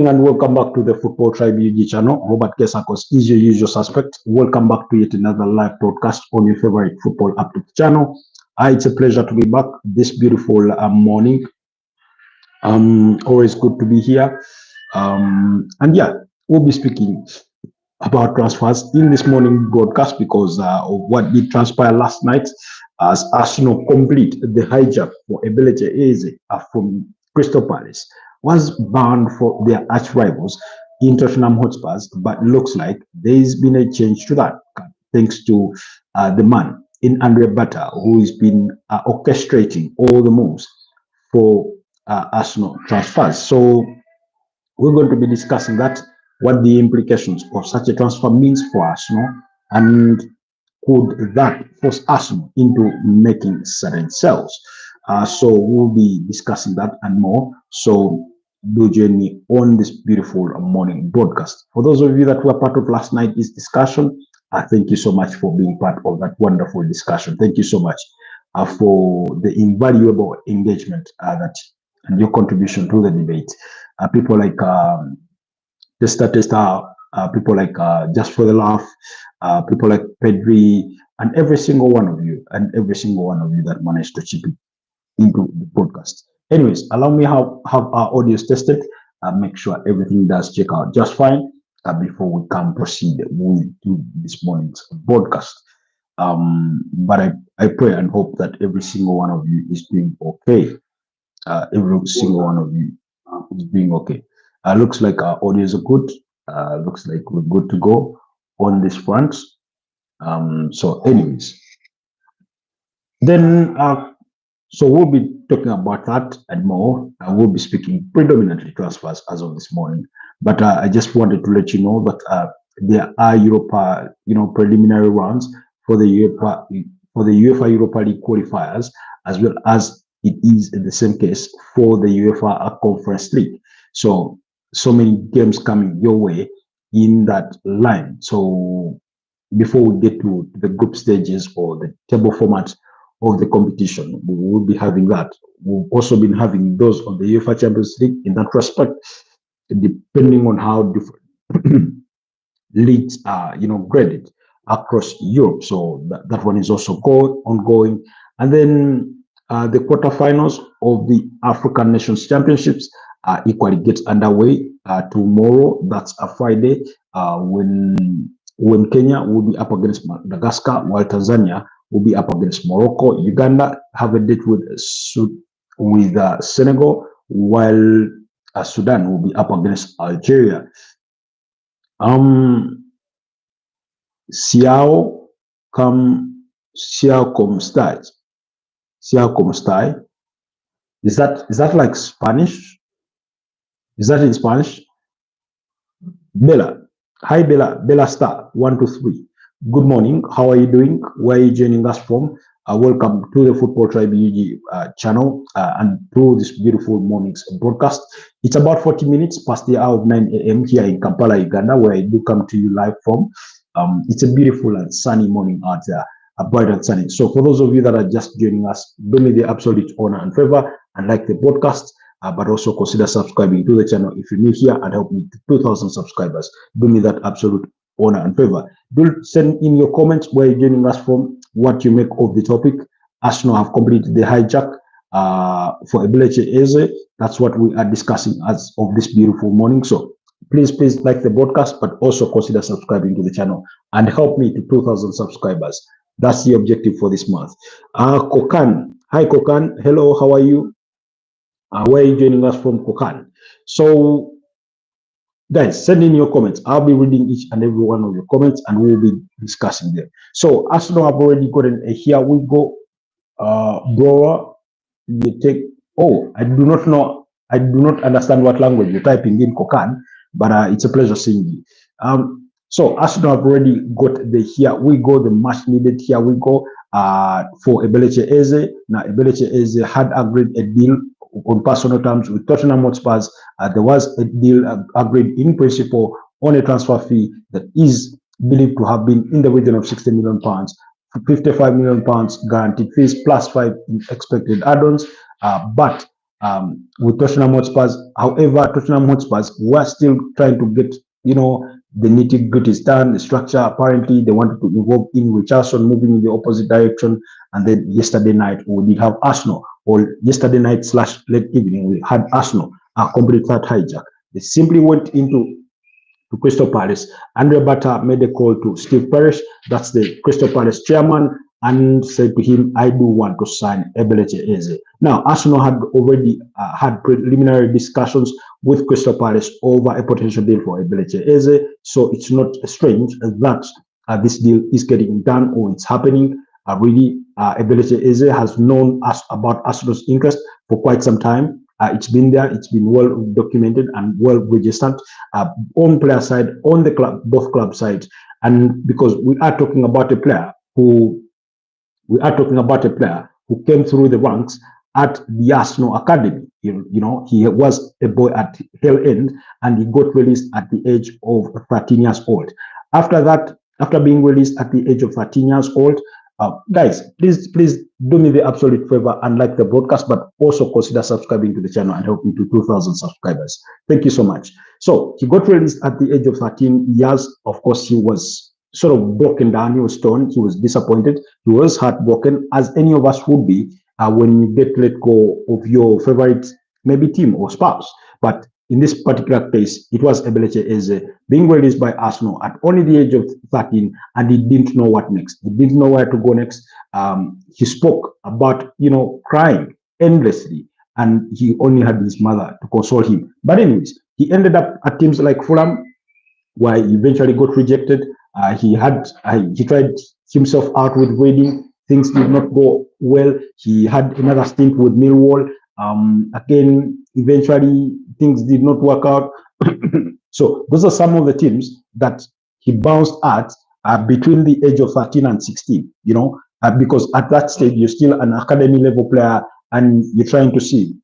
And welcome back to the Footballtribe channel. Robert Kesakos is your usual suspect. Welcome back to yet another live broadcast on your favorite football update channel. It's a pleasure to be back this beautiful morning. Always good to be here. And yeah, we'll be speaking about transfers in this morning broadcast because of what did transpire last night as Arsenal complete the hijack for Eberechi Eze from Crystal Palace was bound for their arch rivals in Tottenham Hotspurs, but looks like there's been a change to that thanks to the man in Andre Bata, who has been orchestrating all the moves for Arsenal transfers. So we're going to be discussing that, what the implications of such a transfer means for Arsenal, and could that force Arsenal into making certain sales. So we'll be discussing that and more. So do join me on this beautiful morning broadcast. For those of you that were part of last night's discussion, thank you so much for being part of that wonderful discussion. Thank you so much for the invaluable engagement that and your contribution to the debate. People like Testa, people like Just for the Laugh, people like Pedri, and every single one of you, that managed to chip into the podcast. Anyways, allow me have our audios tested. Make sure everything does check out just fine before we can proceed with this morning's broadcast. But I pray and hope that every single one of you is doing okay. Every single one of you is doing okay. Looks like our audios are good. Looks like we're good to go on this front. So anyways, then so we'll be talking about that and more. We'll be speaking predominantly transfers as of this morning. But I just wanted to let you know that there are Europa, preliminary rounds for the UEFA Europa League qualifiers, as well as it is in the same case for the UEFA Conference League. So many games coming your way in that line. So before we get to the group stages or the table format of the competition, we will be having that. We've also been having those on the UEFA Champions League in that respect, depending on how different leagues are, graded across Europe. So that one is also ongoing. And then the quarterfinals of the African Nations Championships equally gets underway tomorrow. That's a Friday when Kenya will be up against Madagascar, while Tanzania will be up against Morocco. Uganda have a date with Senegal, while Sudan will be up against Algeria. Siao com stai. Is that like Spanish? Is that in Spanish? Bella. Hi Bella. Bella Star 123. Good morning. How are you doing? Where are you joining us from? Welcome to the Footballtribe channel and to this beautiful morning's broadcast. It's about 40 minutes past the hour of 9 a.m. here in Kampala, Uganda, where I do come to you live from. It's a beautiful and sunny morning out there, bright and sunny. So for those of you that are just joining us, do me the absolute honor and favor and like the broadcast, but also consider subscribing to the channel if you're new here and help me to 2,000 subscribers. Do me that absolute honor and favor. Do send in your comments where you're joining us from, what you make of the topic. Arsenal have completed the hijack for Eberechi Eze. That's what we are discussing as of this beautiful morning. So please like the broadcast, but also consider subscribing to the channel and help me to 2,000 subscribers. That's the objective for this month. Kokan. Hi Kokan. Hello, how are you? Where are you joining us from, Kokan? So guys, send in your comments. I'll be reading each and every one of your comments and we'll be discussing them. So Arsenal have already gotten a here we go. Bro, you take, I do not know. I do not understand what language you're typing in, Kokan, but it's a pleasure seeing you. So Arsenal have already got the here we go, the much needed here we go for Eberechi Eze. Now Eberechi Eze had agreed a deal on personal terms with Tottenham Hotspurs. There was a deal agreed in principle on a transfer fee that is believed to have been in the region of £60 million, £55 million guaranteed fees plus 5 expected add-ons. But with Tottenham Hotspurs. However, Tottenham Hotspurs were still trying to get, the nitty-gritty done, the structure. Apparently, they wanted to involve in Richardson moving in the opposite direction. And then yesterday night, we did have Arsenal, or yesterday night / late evening, we had Arsenal complete that hijack. They simply went into Crystal Palace. Andre Bata made a call to Steve Parish, that's the Crystal Palace chairman, and said to him, I do want to sign Eberechi Eze. Now, Arsenal had already had preliminary discussions with Crystal Palace over a potential deal for Eberechi Eze, so it's not strange that this deal is getting done or it's happening. Really, Eberechi Eze has known us about Arsenal's interest for quite some time. It's been there, it's been well documented and well registered on player side, on the club, both club sides. And because we are talking about a player who came through the ranks at the Arsenal Academy. He was a boy at Hell End and he got released at the age of 13 years old. After that, after being released at the age of 13 years old, guys, please do me the absolute favor and like the broadcast, but also consider subscribing to the channel and help me to 2,000 subscribers. Thank you so much. So he got released at the age of 13 years. Of course, he was sort of broken down. He was torn. He was disappointed. He was heartbroken, as any of us would be when you get let go of your favorite maybe team or spouse. But in this particular case, it was Eberechi Eze being released by Arsenal at only the age of 13, and he didn't know what next. He didn't know where to go next. He spoke about, crying endlessly, and he only had his mother to console him. But anyways, he ended up at teams like Fulham, where he eventually got rejected. He tried himself out with Reading. Things did not go well. He had another stint with Millwall. Again, eventually things did not work out. So those are some of the teams that he bounced at between the age of 13 and 16, because at that stage you're still an academy level player and you're trying to see,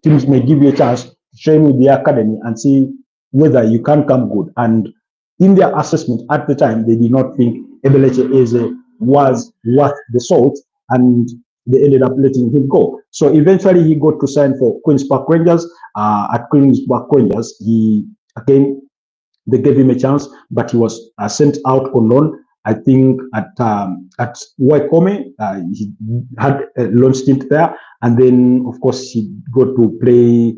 teams may give you a chance to train with the academy and see whether you can come good. And in their assessment at the time, they did not think Eberechi Eze was worth the salt, and they ended up letting him go. So eventually he got to sign for Queen's Park Rangers. At Queen's Park Rangers, they gave him a chance, but he was sent out on loan. I think at Wycombe, he had a loan stint there, and then of course he got to play.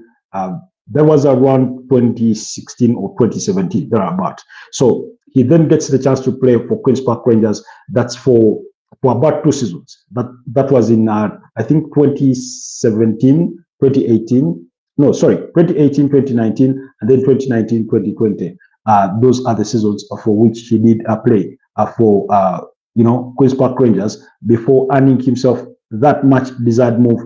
That was around 2016 or 2017, thereabout. So he then gets the chance to play for Queen's Park Rangers. That's for about 2 seasons. That was in I think 2017, 2018. No, sorry, 2018, 2019, and then 2019, 2020. Those are the seasons for which he did play for Queen's Park Rangers before earning himself that much desired move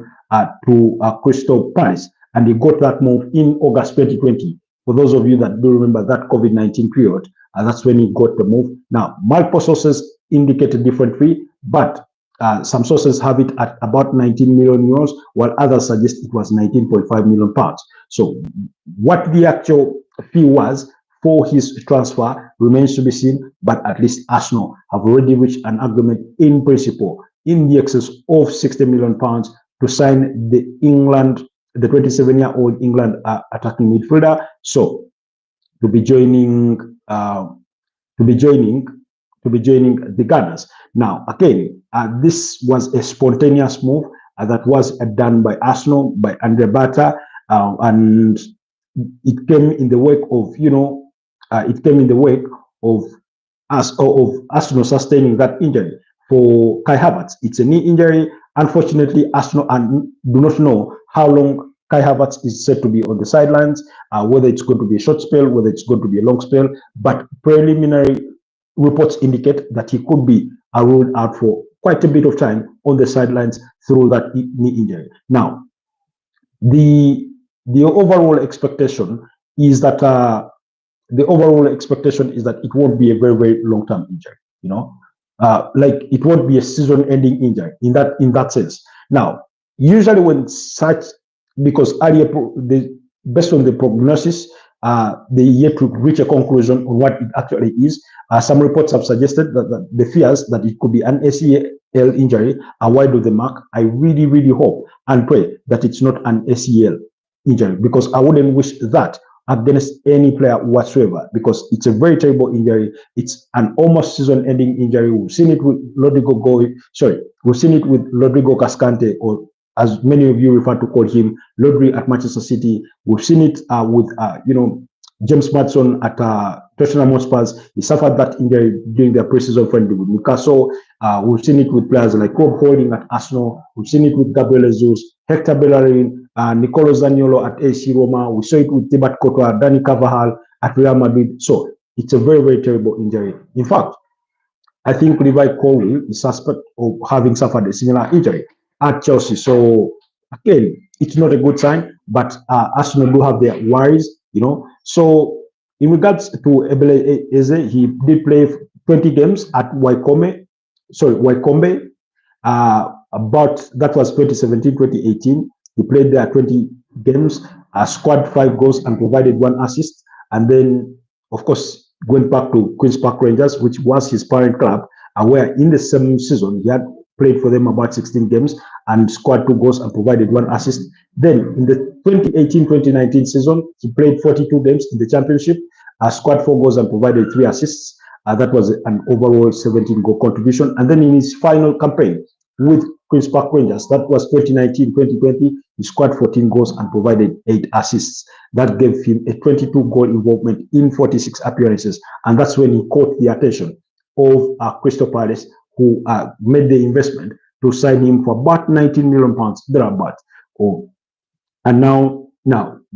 to Crystal Palace. And he got that move in August 2020. For those of you that do remember that COVID-19 period, that's when he got the move. Now, multiple sources indicate a different fee, but some sources have it at about 19 million euros, while others suggest it was 19.5 million pounds. So what the actual fee was for his transfer remains to be seen, but at least Arsenal have already reached an agreement in principle in the excess of 60 million pounds to sign the 27-year-old England attacking midfielder. So to be joining the Gunners. Now, again, this was a spontaneous move that was done by Arsenal, by Andre Bata, and it came in the wake of Arsenal sustaining that injury for Kai Havertz. It's a knee injury. Unfortunately, Arsenal do not know how long Kai Havertz is said to be on the sidelines, whether it's going to be a short spell, whether it's going to be a long spell, but preliminary reports indicate that he could be ruled out for quite a bit of time on the sidelines through that knee injury. Now, the overall expectation is that it won't be a very, very long-term injury. Like it won't be a season-ending injury in that sense. Now, usually when such, because earlier, based on the prognosis, they yet to reach a conclusion on what it actually is. Some reports have suggested that the fears that it could be an injury, a wide of the mark. I really, really hope and pray that it's not an ACL injury, because I wouldn't wish that against any player whatsoever, because it's a very terrible injury. It's an almost season-ending injury. We've seen it with we've seen it with Rodrigo Cascante, or as many of you refer to call him, Rodri at Manchester City. We've seen it with James Maddison at Tottenham Hotspurs. He suffered that injury during their preseason friendly with Newcastle. We've seen it with players like Rob Holding at Arsenal. We've seen it with Gabriel Jesus, Hector Bellerin, Nicolo Zaniolo at AC Roma. We saw it with Thibaut Courtois, Dani Carvajal at Real Madrid. So it's a very, very terrible injury. In fact, I think Levi Colwill is suspect of having suffered a similar injury at Chelsea. So again, it's not a good sign, but Arsenal do have their worries, So in regards to Eberechi Eze, he did play 20 games at Wycombe. About that was 2017-2018. He played there 20 games, scored 5 goals and provided 1 assist. And then, of course, went back to Queen's Park Rangers, which was his parent club, where in the same season he had played for them about 16 games and scored 2 goals and provided 1 assist. Then in the 2018-2019 season, he played 42 games in the championship, scored 4 goals and provided 3 assists. That was an overall 17-goal contribution. And then in his final campaign with Queen's Park Rangers, that was 2019-2020, he scored 14 goals and provided 8 assists. That gave him a 22-goal involvement in 46 appearances. And that's when he caught the attention of Crystal Palace, who made the investment to sign him for about 19 million pounds thereabout. And now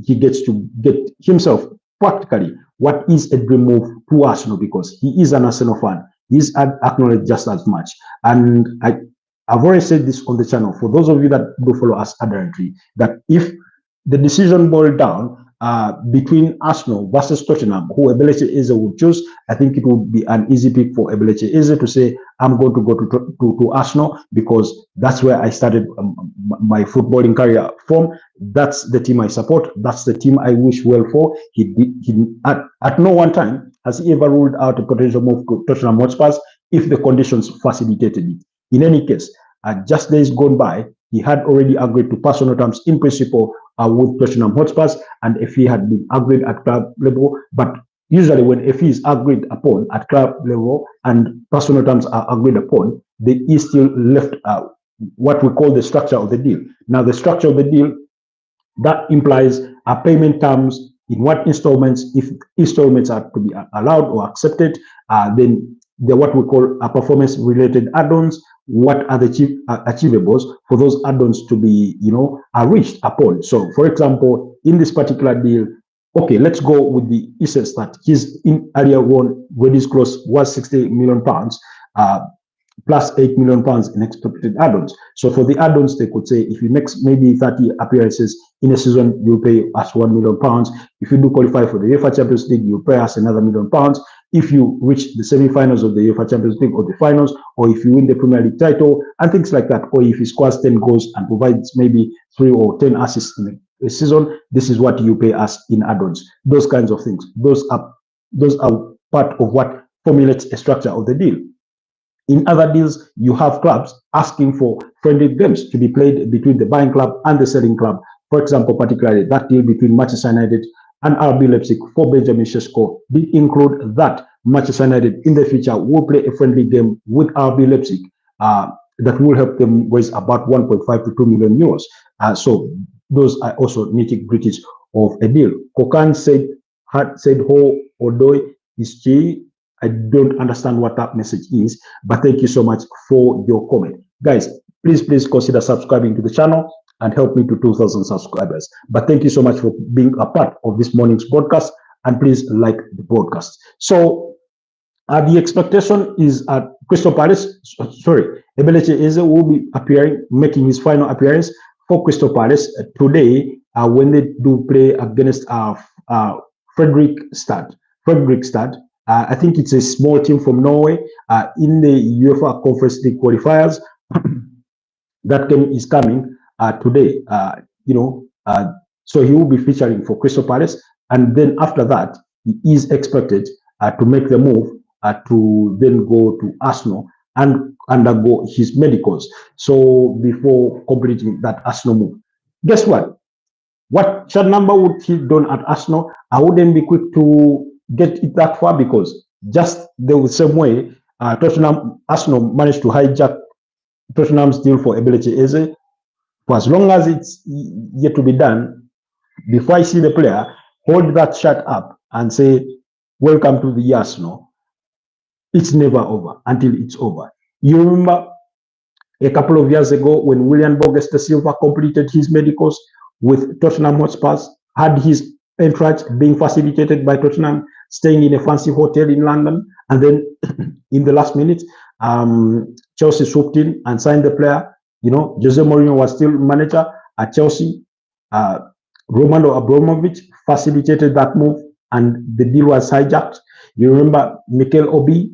he gets to get himself practically what is a dream move to Arsenal, because he is an Arsenal fan. He's acknowledged just as much. And I've already said this on the channel, for those of you that do follow us adherently, that if the decision boiled down between Arsenal versus Tottenham, who Eberechi Eze would choose, I think it would be an easy pick for Eberechi Eze to say, I'm going to go to Arsenal, because that's where I started my footballing career from. That's the team I support. That's the team I wish well for. At no one time has he ever ruled out a potential move to Tottenham Hotspurs if the conditions facilitated it. In any case, just days gone by, he had already agreed to personal terms in principle with Tottenham Hotspurs, and if he had been agreed at club level. But usually when a fee is agreed upon at club level and personal terms are agreed upon, there is still left what we call the structure of the deal. Now, the structure of the deal, that implies payment terms, in what installments, if installments are to be allowed or accepted, then they're what we call performance-related add-ons. What are the achievables for those add-ons to be, reached upon? So, for example, in this particular deal, okay, let's go with the essence that his earlier one, when his close, was 60 million pounds, plus 8 million pounds in expected add-ons. So for the add-ons, they could say, if you make maybe 30 appearances in a season, you pay us 1 million pounds. If you do qualify for the UEFA Champions League, you pay us another £1 million. If you reach the semi-finals of the UEFA Champions League or the finals, or if you win the Premier League title and things like that, or if he scores 10 goals and provides maybe 3 or 10 assists in a season, this is what you pay us in add-ons. Those kinds of things. Those are part of what formulates a structure of the deal. In other deals, you have clubs asking for friendly games to be played between the buying club and the selling club. For example, particularly that deal between Manchester United and RB Leipzig for Benjamin Sesko did include that Manchester United in the future will play a friendly game with RB Leipzig that will help them raise about 1.5 to 2 million euros. So those are also nitty-gritties of a deal. Kokan said ho odoi is chi. I don't understand what that message is, but thank you so much for your comment. Guys, please consider subscribing to the channel and help me to 2,000 subscribers. But thank you so much for being a part of this morning's broadcast, and please like the broadcast. So the expectation is at Crystal Palace, Eberechi Eze will be making his final appearance for Crystal Palace today when they do play against Fredrikstad. I think it's a small team from Norway in the UEFA Conference League qualifiers. That game is coming today, so he will be featuring for Crystal Palace, and then after that, he is expected to make the move to then go to Arsenal and undergo his medicals. So before completing that Arsenal move, guess what? What shirt number would he done at Arsenal? I wouldn't be quick to get it that far because just the same way Arsenal managed to hijack Tottenham's deal for Eberechi Eze. For as long as it's yet to be done, before I see the player, hold that shirt up and say, welcome to the Arsenal. It's never over until it's over. You remember a couple of years ago when William Borges da Silva completed his medicals with Tottenham Hotspurs, had his entrance being facilitated by Tottenham, staying in a fancy hotel in London, and then in the last minute, Chelsea swooped in and signed the player. You know, Jose Mourinho was still manager at Chelsea. Romano Abramovich facilitated that move, and the deal was hijacked. You remember Mikel Obi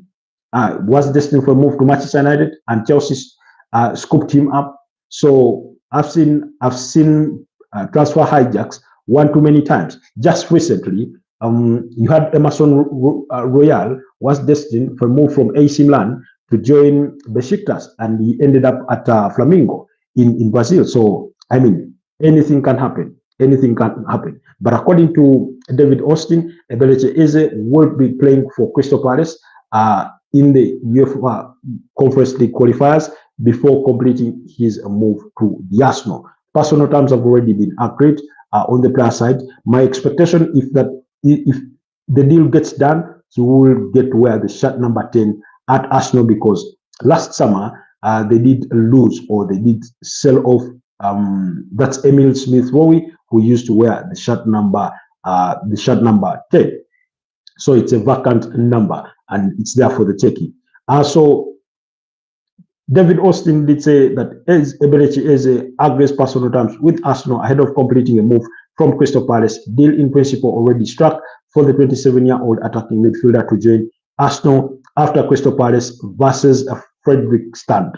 was destined for a move to Manchester United, and Chelsea scooped him up. So I've seen transfer hijacks one too many times. Just recently, you had Emerson Royal was destined for a move from AC Milan to join Besiktas, and he ended up at Flamengo in Brazil. So I mean, anything can happen. Anything can happen. But according to David Austin, Eberechi Eze will be playing for Crystal Palace in the UEFA Conference League qualifiers before completing his move to the Arsenal. Personal terms have already been agreed on the player side. My expectation is that if the deal gets done, he will get to wear the shirt number 10 at Arsenal, because last summer they did lose, or they did sell off. That's Emil Smith-Rowe, who used to wear the shirt number 10. So it's a vacant number, and it's there for the taking. So David Austin did say that Eberechi Eze agrees personal terms with Arsenal ahead of completing a move from Crystal Palace. Deal in principle already struck for the 27-year-old attacking midfielder to join Arsenal after Crystal Palace versus Fredrik Strand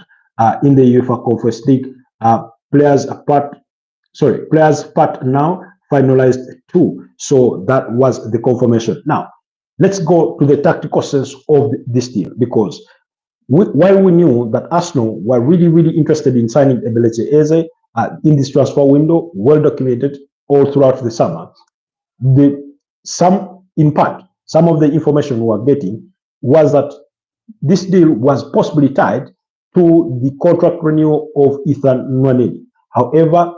in the UEFA Conference League. Players part now finalized too. So that was the confirmation. Now, let's go to the tactical sense of this deal, because while we knew that Arsenal were really interested in signing Eberechi Eze in this transfer window, well documented all throughout the summer, some of the information we were getting was that this deal was possibly tied to the contract renewal of Ethan Nwaneri. However,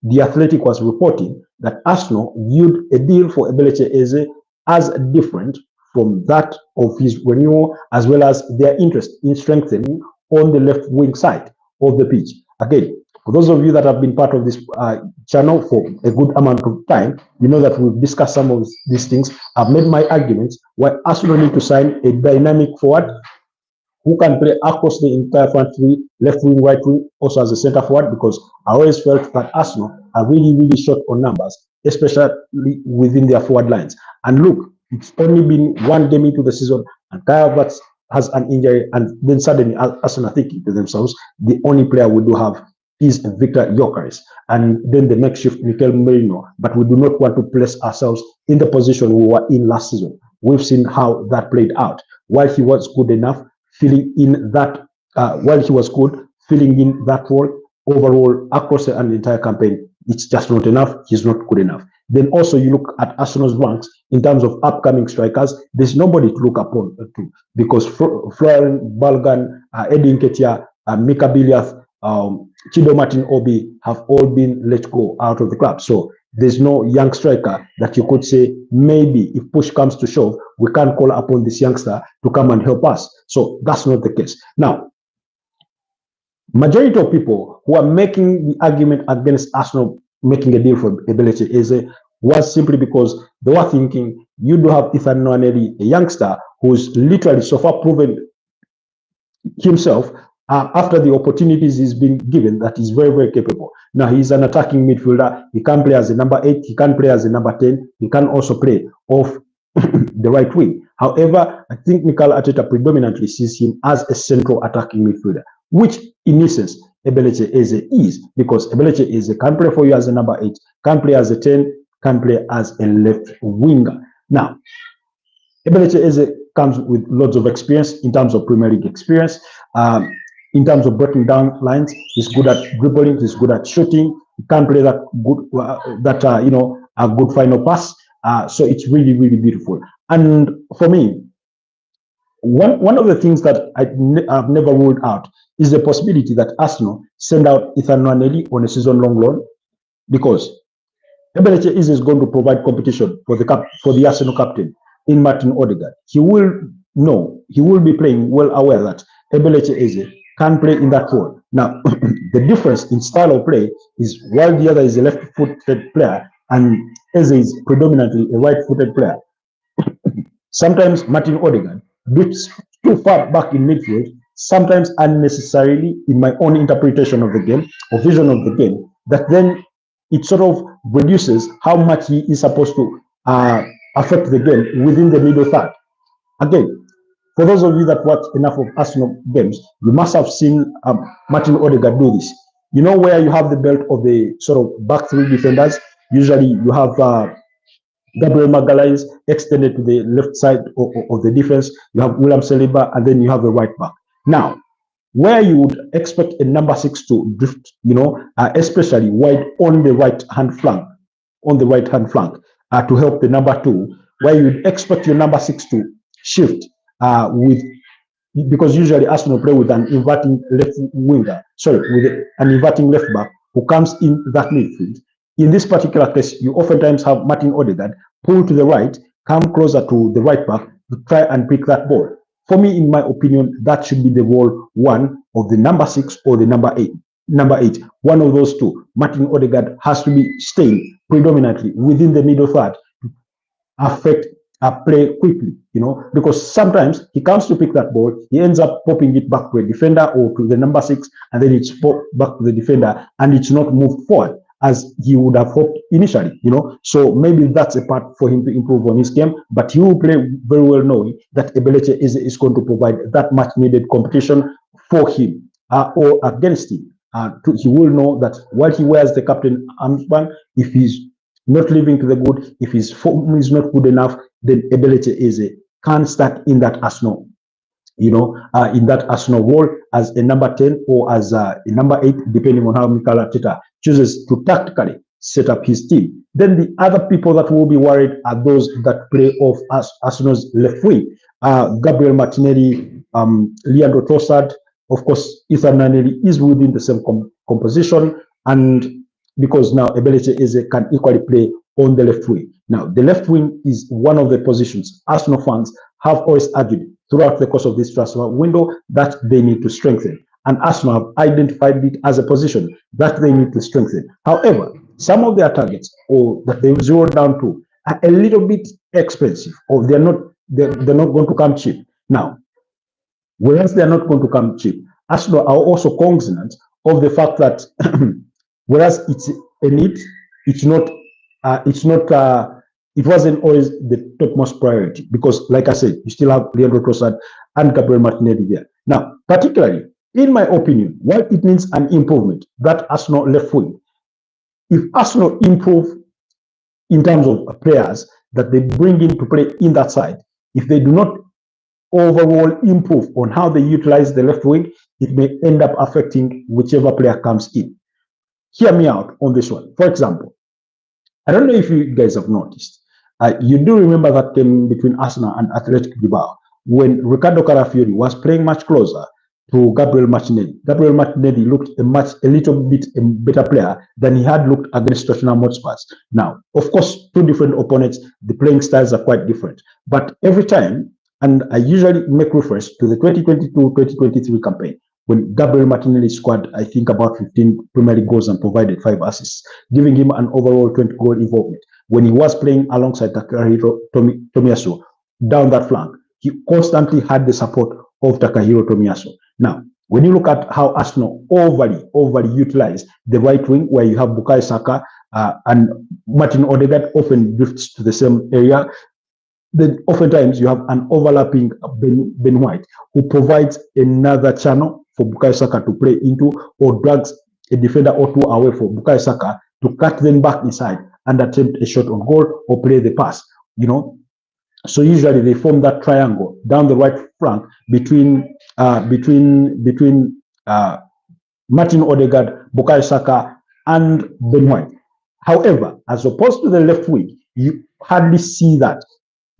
The Athletic was reporting that Arsenal viewed a deal for Eberechi Eze as different from that of his renewal, as well as their interest in strengthening on the left wing side of the pitch. Again, for those of you that have been part of this channel for a good amount of time, you know that we've discussed some of these things. I've made my arguments why Arsenal need to sign a dynamic forward who can play across the entire front three, left wing, right wing, also as a center forward, because I always felt that Arsenal are really short on numbers, especially within their forward lines. And look, it's only been one game into the season, and Kai Havertz has an injury, and then suddenly Arsenal are thinking to themselves, the only player we do have is Victor Gyökeres, and then the makeshift Mikel Merino. But we do not want to place ourselves in the position we were in last season. We've seen how that played out. While he was good enough, filling in that role overall across an entire campaign, it's just not enough. He's not good enough. Then also you look at Arsenal's ranks in terms of upcoming strikers. There's nobody to look upon to, because Florian Balgan, Eddie Nketiah, Mika Biliath, Chido Martin Obi have all been let go out of the club. So there's no young striker that you could say, maybe if push comes to shove, we can call upon this youngster to come and help us. So that's not the case. Now, majority of people who are making the argument against Arsenal making a deal for Eberechi Eze was simply because they were thinking, you do have Ethan Nwaneri, a youngster who's literally so far proven himself after the opportunities he's been given, that he's very capable. Now he's an attacking midfielder. He can play as a number 8. He can play as a number 10. He can also play off the right wing. However, I think Mikel Arteta predominantly sees him as a central attacking midfielder, which in essence Eberechi Eze is, because Eberechi Eze can play for you as a number 8, can play as a 10, can play as a left winger. Now, Eberechi Eze comes with lots of experience in terms of Premier League experience. In terms of breaking down lines, he's good at dribbling, he's good at shooting. He can play that good, a good final pass. So it's really, really beautiful. And for me, one of the things that I've never ruled out is the possibility that Arsenal send out Ethan Nwaneri on a season-long loan, because Eberechi Eze is going to provide competition for the Arsenal captain in Martin Odegaard. He will be playing well aware that Eberechi Eze can play in that role. Now, the difference in style of play is while the other is a left-footed player and Eze is predominantly a right-footed player, sometimes Martin Odegaard drifts too far back in midfield, sometimes unnecessarily, in my own interpretation of the game or vision of the game, that then it sort of reduces how much he is supposed to affect the game within the middle third. Again, for those of you that watch enough of Arsenal games, you must have seen Martin Odegaard do this. You know, where you have the belt of the sort of back three defenders, usually you have Gabriel Magalhaes extended to the left side of the defense, you have William Saliba, and then you have the right back. Now, where you would expect a number 6 to drift, especially wide on the right-hand flank, to help the number 2, where you would expect your number 6 to shift because usually Arsenal play with an inverting left winger, with an inverting left back who comes in that midfield. In this particular case, you oftentimes have Martin Odegaard pull to the right, come closer to the right back to try and pick that ball. For me, in my opinion, that should be the role 1 of the number 6 or the number 8. One of those two. Martin Odegaard has to be staying predominantly within the middle third to affect a play quickly, because sometimes he comes to pick that ball, he ends up popping it back to a defender or to the number 6, and then it's popped back to the defender, and it's not moved forward as he would have hoped initially, So maybe that's a part for him to improve on his game, but he will play very well knowing that Eberechi Eze is going to provide that much needed competition for him or against him. He will know that while he wears the captain armband, if he's not living to the good, if his form is not good enough, then Eberechi Eze can start in that Arsenal, in that Arsenal role as a number 10 or as a number 8, depending on how Mikel Arteta chooses to tactically set up his team. Then the other people that will be worried are those that play off Arsenal's left wing. Gabriel Martinelli, Leandro Trossard, of course, Ethan Nwaneri is within the same composition, and because now Eberechi Eze can equally play on the left wing. Now, the left wing is one of the positions Arsenal fans have always argued throughout the course of this transfer window that they need to strengthen. And Arsenal have identified it as a position that they need to strengthen. However, some of their targets, or that they've zeroed down to, are a little bit expensive, or they're not going to come cheap. Now, whereas they're not going to come cheap, Arsenal are also cognizant of the fact that whereas it's a need, it wasn't always the topmost priority, because, like I said, you still have Leandro Trossard and Gabriel Martinelli there. Now, particularly, in my opinion, while it means an improvement, that Arsenal left wing, if Arsenal improve in terms of players that they bring in to play in that side, if they do not overall improve on how they utilize the left wing, it may end up affecting whichever player comes in. Hear me out on this one. For example, I don't know if you guys have noticed, you do remember that game between Arsenal and Athletic Bilbao when Ricardo Carafiori was playing much closer to Gabriel Martinelli. Gabriel Martinelli looked a little bit better player than he had looked against Tottenham Hotspur. Now, of course, two different opponents, the playing styles are quite different. But every time, and I usually make reference to the 2022-2023 campaign, when Gabriel Martinelli scored, I think, about 15 Premier League goals and provided 5 assists, giving him an overall 20-goal involvement. When he was playing alongside Takahiro Tomiyasu down that flank, he constantly had the support of Takahiro Tomiyasu. Now, when you look at how Arsenal overly utilize the right wing, where you have Bukayo Saka and Martin Odegaard often drifts to the same area, then oftentimes you have an overlapping Ben White, who provides another channel for Bukayo Saka to play into, or drags a defender or two away for Bukayo Saka to cut them back inside and attempt a shot on goal or play the pass. So usually they form that triangle down the right flank between Martin Odegaard, Bukayo Saka, and Ben White. However, as opposed to the left wing, you hardly see that.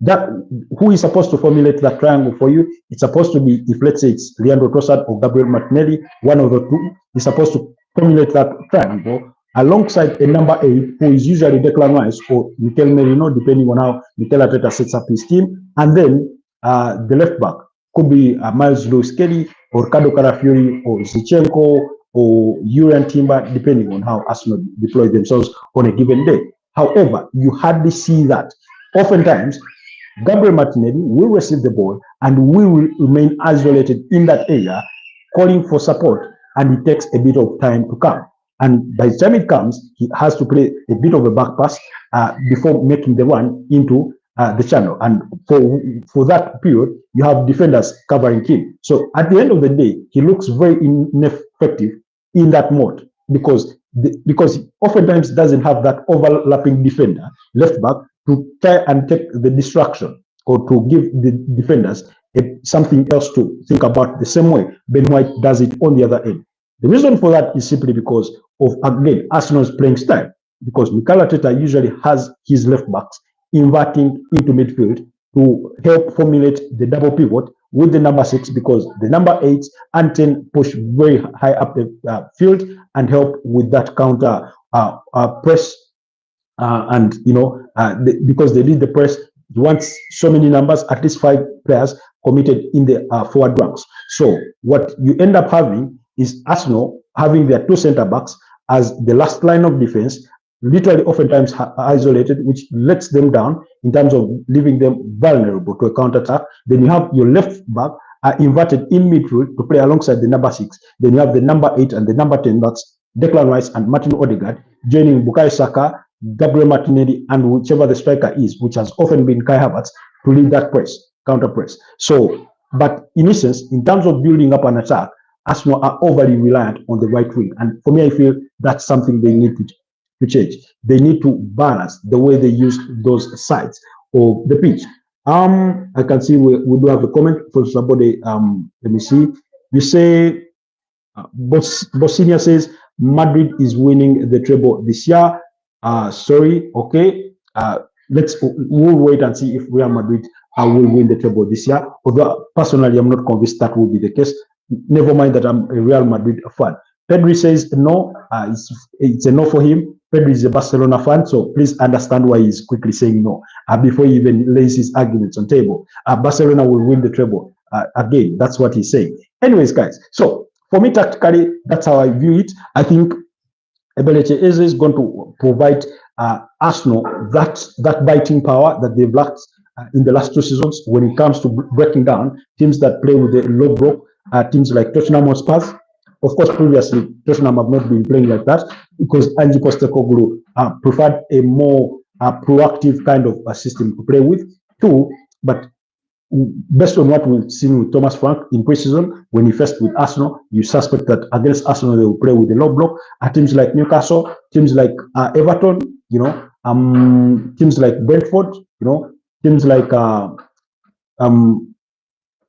That who is supposed to formulate that triangle for you? It's supposed to be, if let's say it's Leandro Trossard or Gabriel Martinelli, one of the two is supposed to formulate that triangle alongside a number 8, who is usually Declan Rice or Mikel Merino, depending on how Mikel Arteta sets up his team, and then the left back could be Miles Lewis Kelly or Ricardo Carafiori or Zichenko or Urian Timber, depending on how Arsenal deploy themselves on a given day. However, you hardly see that. Oftentimes, Gabriel Martinelli will receive the ball and we will remain isolated in that area, calling for support, and it takes a bit of time to come. And by the time it comes, he has to play a bit of a back pass before making the run into the channel. And for that period, you have defenders covering him. So at the end of the day, he looks very ineffective in that mode because he oftentimes doesn't have that overlapping defender, left back, to try and take the distraction or to give the defenders something else to think about the same way Ben White does it on the other end. The reason for that is simply because of, again, Arsenal's playing style, because Mikel Arteta usually has his left backs inverting into midfield to help formulate the double pivot with the number 6, because the number 8 and 10 push very high up the field and help with that counter press. And because they lead the press, he wants so many numbers, at least 5 players committed in the forward ranks. So what you end up having is Arsenal having their 2 center backs as the last line of defense, literally oftentimes isolated, which lets them down in terms of leaving them vulnerable to a counter attack. Then you have your left back inverted in midfield to play alongside the number 6. Then you have the number 8 and the number 10, that's Declan Rice and Martin Odegaard, joining Bukayo Saka, Gabriel Martinelli, and whichever the striker is, which has often been Kai Havertz, to lead that press, counter press. So, but in essence, in terms of building up an attack, Arsenal are overly reliant on the right wing. And for me, I feel that's something they need to change. They need to balance the way they use those sides of the pitch. I can see we do have a comment from somebody. Let me see. You say, Bosinia says, Madrid is winning the treble this year. Sorry, okay. We'll wait and see if Real Madrid will win the treble this year. Although personally, I'm not convinced that will be the case. Never mind that I'm a Real Madrid fan. Pedri says no. It's a no for him. Pedri is a Barcelona fan, so please understand why he's quickly saying no before he even lays his arguments on table. Barcelona will win the treble. Again, that's what he's saying. Anyways, guys, so for me, tactically, that's how I view it. I think Eberechi Eze is going to provide Arsenal that biting power that they've lacked in the last 2 seasons when it comes to breaking down teams that play with the low block, teams like Tottenham or Spurs. Of course, previously, Tottenham have not been playing like that because Ange Postecoglou preferred a more proactive kind of system to play with, too. But based on what we've seen with Thomas Frank in preseason, when he first with Arsenal, you suspect that against Arsenal, they will play with a low block. Teams like Newcastle, teams like Everton, teams like Brentford, teams like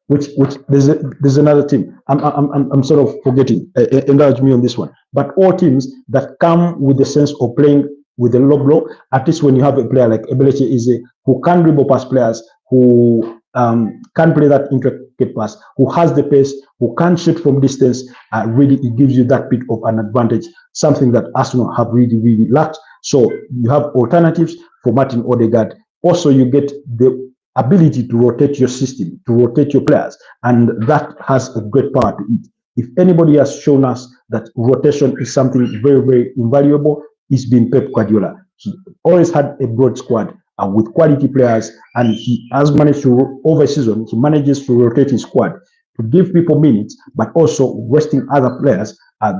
which there's another team. I'm sort of forgetting. Indulge me on this one. But all teams that come with the sense of playing with a low block, at least when you have a player like Eberechi Eze who can dribble past players, who can play that intricate pass, who has the pace, who can shoot from distance, really it gives you that bit of an advantage, something that Arsenal have really, really lacked. So you have alternatives for Martin Odegaard. Also, you get the ability to rotate your system, to rotate your players, and that has a great power to it. If anybody has shown us that rotation is something very, very invaluable, it's been Pep Guardiola. He always had a broad squad with quality players, and he has managed to, over a season, he manages to rotate his squad to give people minutes, but also resting other players,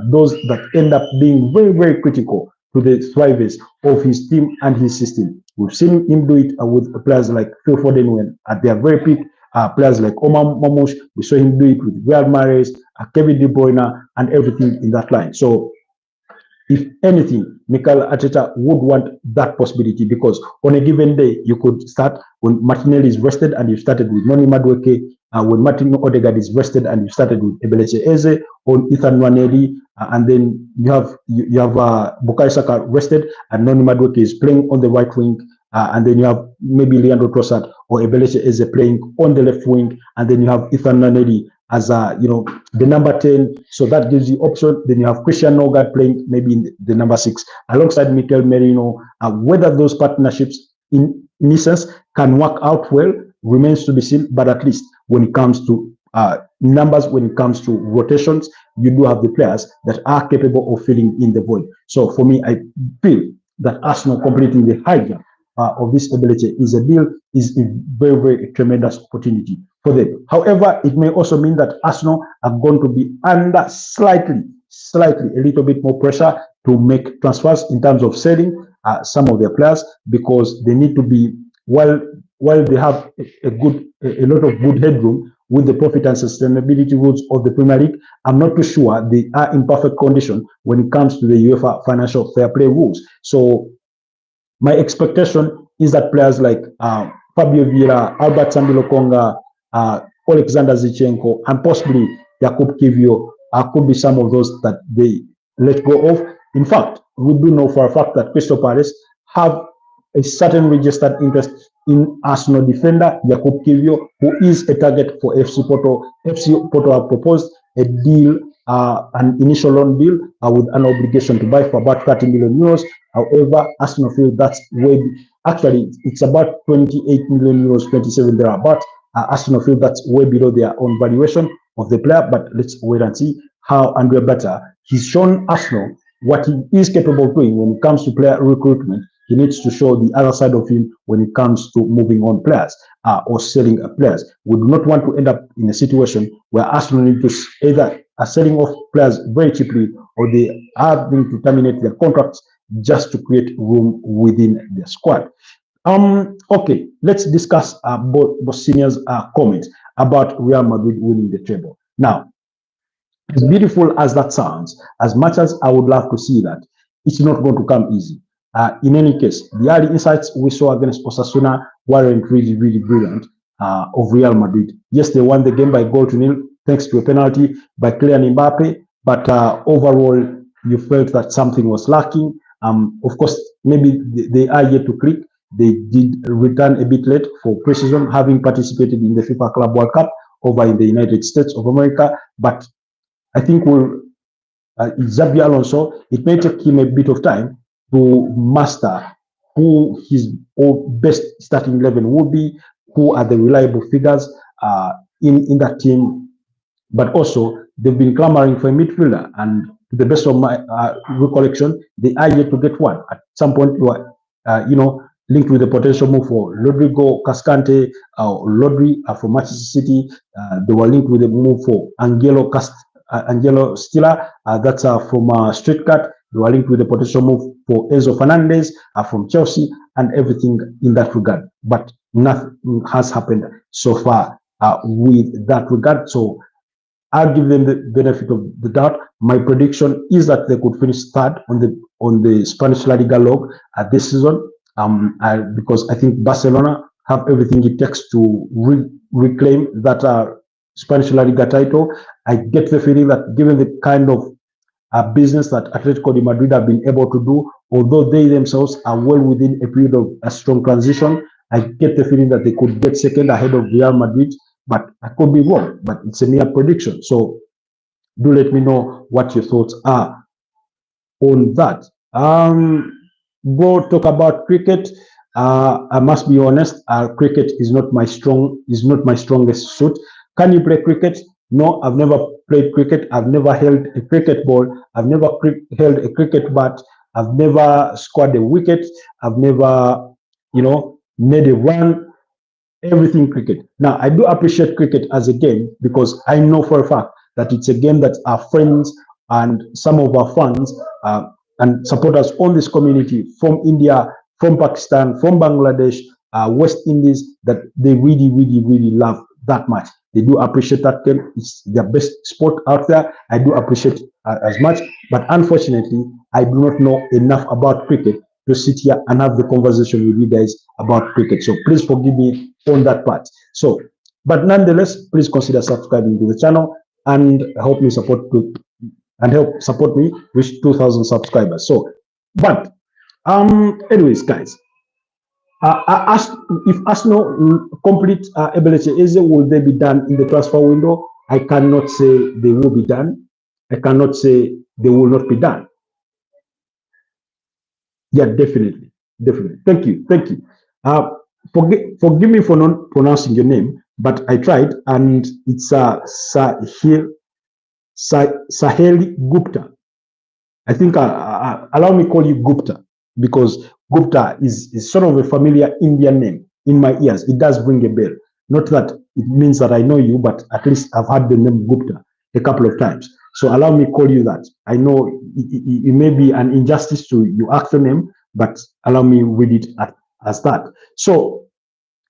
those that end up being very, very critical to the thrivers of his team and his system. We've seen him do it with players like Phil Foden when at their very peak, players like Omar Mamouche. We saw him do it with Riyad Mahrez, Kevin De Bruyne, and everything in that line. So if anything, Mikel Arteta would want that possibility, because on a given day, you could start when Martinelli is rested and you started with Noni Madueke, when Martin Odegaard is rested and you started with Eberechi Eze or Ethan Nwaneri, and then you have Bukayo Saka rested and Noni Madueke is playing on the right wing, and then you have maybe Leandro Trossard or Eberechi Eze playing on the left wing, and then you have Ethan Nwaneri as the number 10, so that gives you option. Then you have Christian Nogard playing maybe in the number 6 alongside Mikel Merino. Whether those partnerships in essence can work out well remains to be seen, but at least when it comes to numbers, when it comes to rotations, you do have the players that are capable of filling in the void. So for me, I feel that Arsenal completing the hijack of this Eberechi Eze a deal is a very, very tremendous opportunity for them. However, it may also mean that Arsenal are going to be under slightly a little bit more pressure to make transfers in terms of selling some of their players, because they need to be, while they have a lot of good headroom with the profit and sustainability rules of the Premier League, I'm not too sure they are in perfect condition when it comes to the UEFA financial fair play rules. So my expectation is that players like Fabio Vieira, Albert Sambilokonga, Alexander Zichenko, and possibly Jakub Kiwior could be some of those that they let go of. In fact, we do know for a fact that Crystal Palace have a certain registered interest in Arsenal defender Jakub Kiwior, who is a target for FC Porto. FC Porto have proposed a deal, an initial loan deal with an obligation to buy for about 30 million euros. However, Arsenal feel that's way, actually it's about 28 million euros, 27 there, but Arsenal feel that's way below their own valuation of the player. But let's wait and see how Andrea Berta, he's shown Arsenal what he is capable of doing when it comes to player recruitment. He needs to show the other side of him when it comes to moving on players or selling players. We do not want to end up in a situation where Arsenal need to either are selling off players very cheaply, or they are going to terminate their contracts just to create room within their squad. Okay, let's discuss Bosnia's comments about Real Madrid winning the treble. Now, as beautiful as that sounds, as much as I would love to see that, it's not going to come easy. In any case, the early insights we saw against Osasuna weren't really, really brilliant of Real Madrid. Yes, they won the game by 0-0 thanks to a penalty by Kylian Mbappe, but overall, you felt that something was lacking. Of course, maybe they are yet to click. They did return a bit late for pre-season, having participated in the FIFA Club World Cup over in the United States of America, but I think Xabi Alonso, it may take him a bit of time to master who his best starting 11 will be, who are the reliable figures in that team. But also, they've been clamoring for a midfielder, and to the best of my recollection, they are yet to get one. At some point, you are, linked with the potential move for Rodrigo Cascante, Rodri from Manchester City. They were linked with the move for Angelo Stiller, that's from Stuttgart. They were linked with the potential move for Enzo Fernandez from Chelsea, and everything in that regard. But nothing has happened so far with that regard. So I'll give them the benefit of the doubt. My prediction is that they could finish third on the Spanish La Liga log this season, because I think Barcelona have everything it takes to reclaim that Spanish La Liga title. I get the feeling that given the kind of business that Atletico de Madrid have been able to do, although they themselves are well within a period of a strong transition, I get the feeling that they could get second ahead of Real Madrid, but I could be wrong, but it's a mere prediction. So do let me know what your thoughts are on that. Go talk about cricket. I must be honest, cricket is not my strongest suit. Can you play cricket? No, I've never played cricket. I've never held a cricket ball. I've never held a cricket bat. I've never scored a wicket. I've never, made a run. Everything cricket. Now, I do appreciate cricket as a game because I know for a fact that it's a game that our friends and some of our fans and supporters on this community from India, from Pakistan, from Bangladesh, West Indies, that they really, really, really love that much. They do appreciate that game. It's their best sport out there. I do appreciate as much, but unfortunately, I do not know enough about cricket to sit here and have the conversation with you guys about cricket. So please forgive me on that part. So, but nonetheless, please consider subscribing to the channel and help me support me reach 2,000 subscribers. So, but anyways, guys, if Arsenal complete Eberechi Eze, will they be done in the transfer window? I cannot say they will be done. I cannot say they will not be done. Yeah, definitely. Thank you. Forgive me for not pronouncing your name, but I tried, and it's Saheli Gupta. I think allow me call you Gupta, because Gupta is sort of a familiar Indian name in my ears. It does ring a bell. Not that it means that I know you, but at least I've heard the name Gupta a couple of times. So allow me call you that. I know it may be an injustice to your actual name, but allow me read it as that. So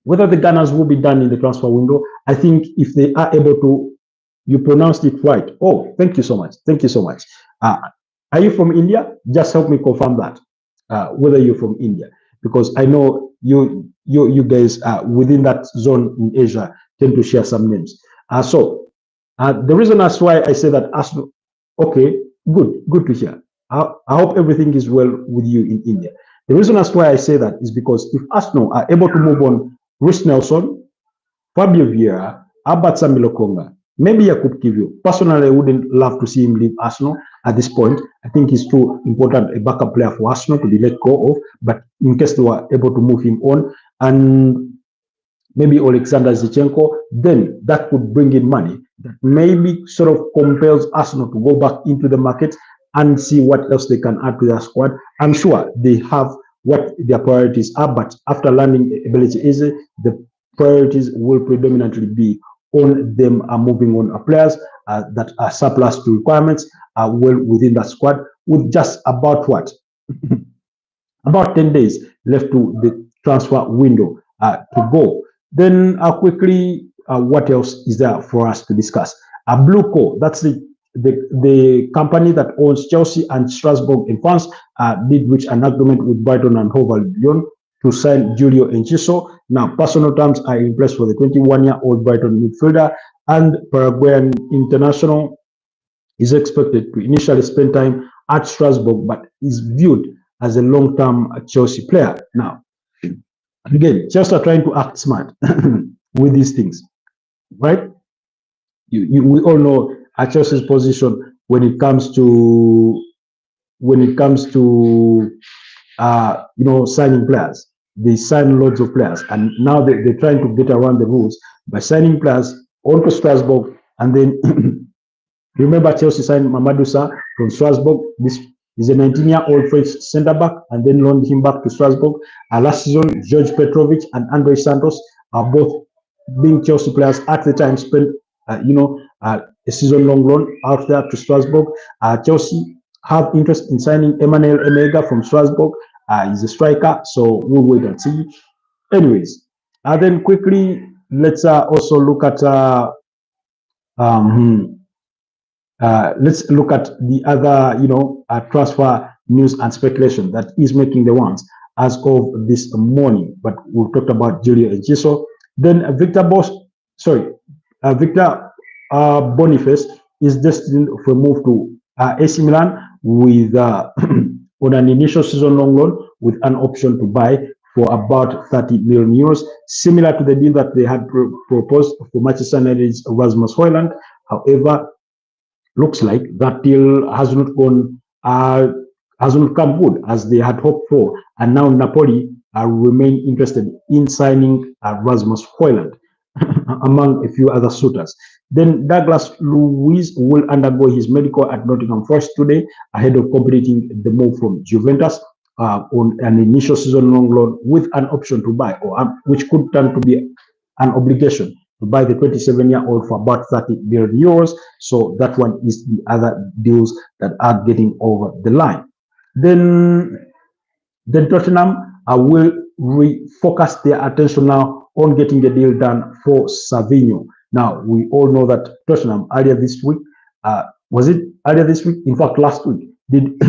whether the Gunners will be done in the transfer window, I think if they are able to, you pronounced it right. Oh, thank you so much. Are you from India? Just help me confirm that, whether you're from India, because I know you guys within that zone in Asia tend to share some names. The reason that's why I say that Arsenal, okay, good to hear. I hope everything is well with you in India. The reason that's why I say that is because if Arsenal are able to move on Rich Nelson, Fabio Vieira, Albert Samilokonga, maybe Jakub Kiwior. Personally, I wouldn't love to see him leave Arsenal at this point. I think he's too important a backup player for Arsenal to be let go of. But in case they were able to move him on, and maybe Alexander Zichenko, then that could bring in money that maybe sort of compels Arsenal to go back into the market and see what else they can add to their squad. I'm sure they have what their priorities are, but after landing Eberechi Eze, the priorities will predominantly be on them moving on players that are surplus to requirements, well within that squad, with just about what? About 10 days left to the transfer window to go. Then quickly, what else is there for us to discuss? Blueco, that's the company that owns Chelsea and Strasbourg in France, did reach an agreement with Brighton and Hove Albion to sign Julio Enciso. Now, personal terms are in place for the 21-year-old Brighton midfielder, and Paraguayan international is expected to initially spend time at Strasbourg, but is viewed as a long-term Chelsea player. Now, again, Chelsea are trying to act smart with these things, right? We all know Chelsea's position when it comes to signing players. They sign loads of players, and now they're trying to get around the rules by signing players onto Strasbourg. And then remember, Chelsea signed Mamadou Sarr from Strasbourg. This is a 19-year-old French centre-back, and then loaned him back to Strasbourg. Last season, George Petrovic and Andre Santos are both being Chelsea players at the time, spent a season-long loan out there to Strasbourg. Chelsea have interest in signing Emmanuel Emega from Strasbourg. He's a striker, so we'll wait and see. Anyways, then quickly, let's also look at let's look at the other, transfer news and speculation that is making the rounds as of this morning. But we've talked about Julio Enciso. Then Victor Boniface is destined for a move to AC Milan with on an initial season-long loan with an option to buy for about 30 million euros, similar to the deal that they had proposed for Manchester United's Rasmus Højlund. However, looks like that deal has not come good as they had hoped for, and now Napoli remain interested in signing Rasmus Højlund among a few other suitors. Then Douglas Luiz will undergo his medical at Nottingham Forest today ahead of completing the move from Juventus on an initial season-long loan with an option to buy, or which could turn to be an obligation to buy the 27-year-old for about 30 million euros. So that one is the other deals that are getting over the line. Then Tottenham will refocus their attention now on getting a deal done for Savinho. Now, we all know that Tottenham earlier this week, was it earlier this week? In fact, last week, did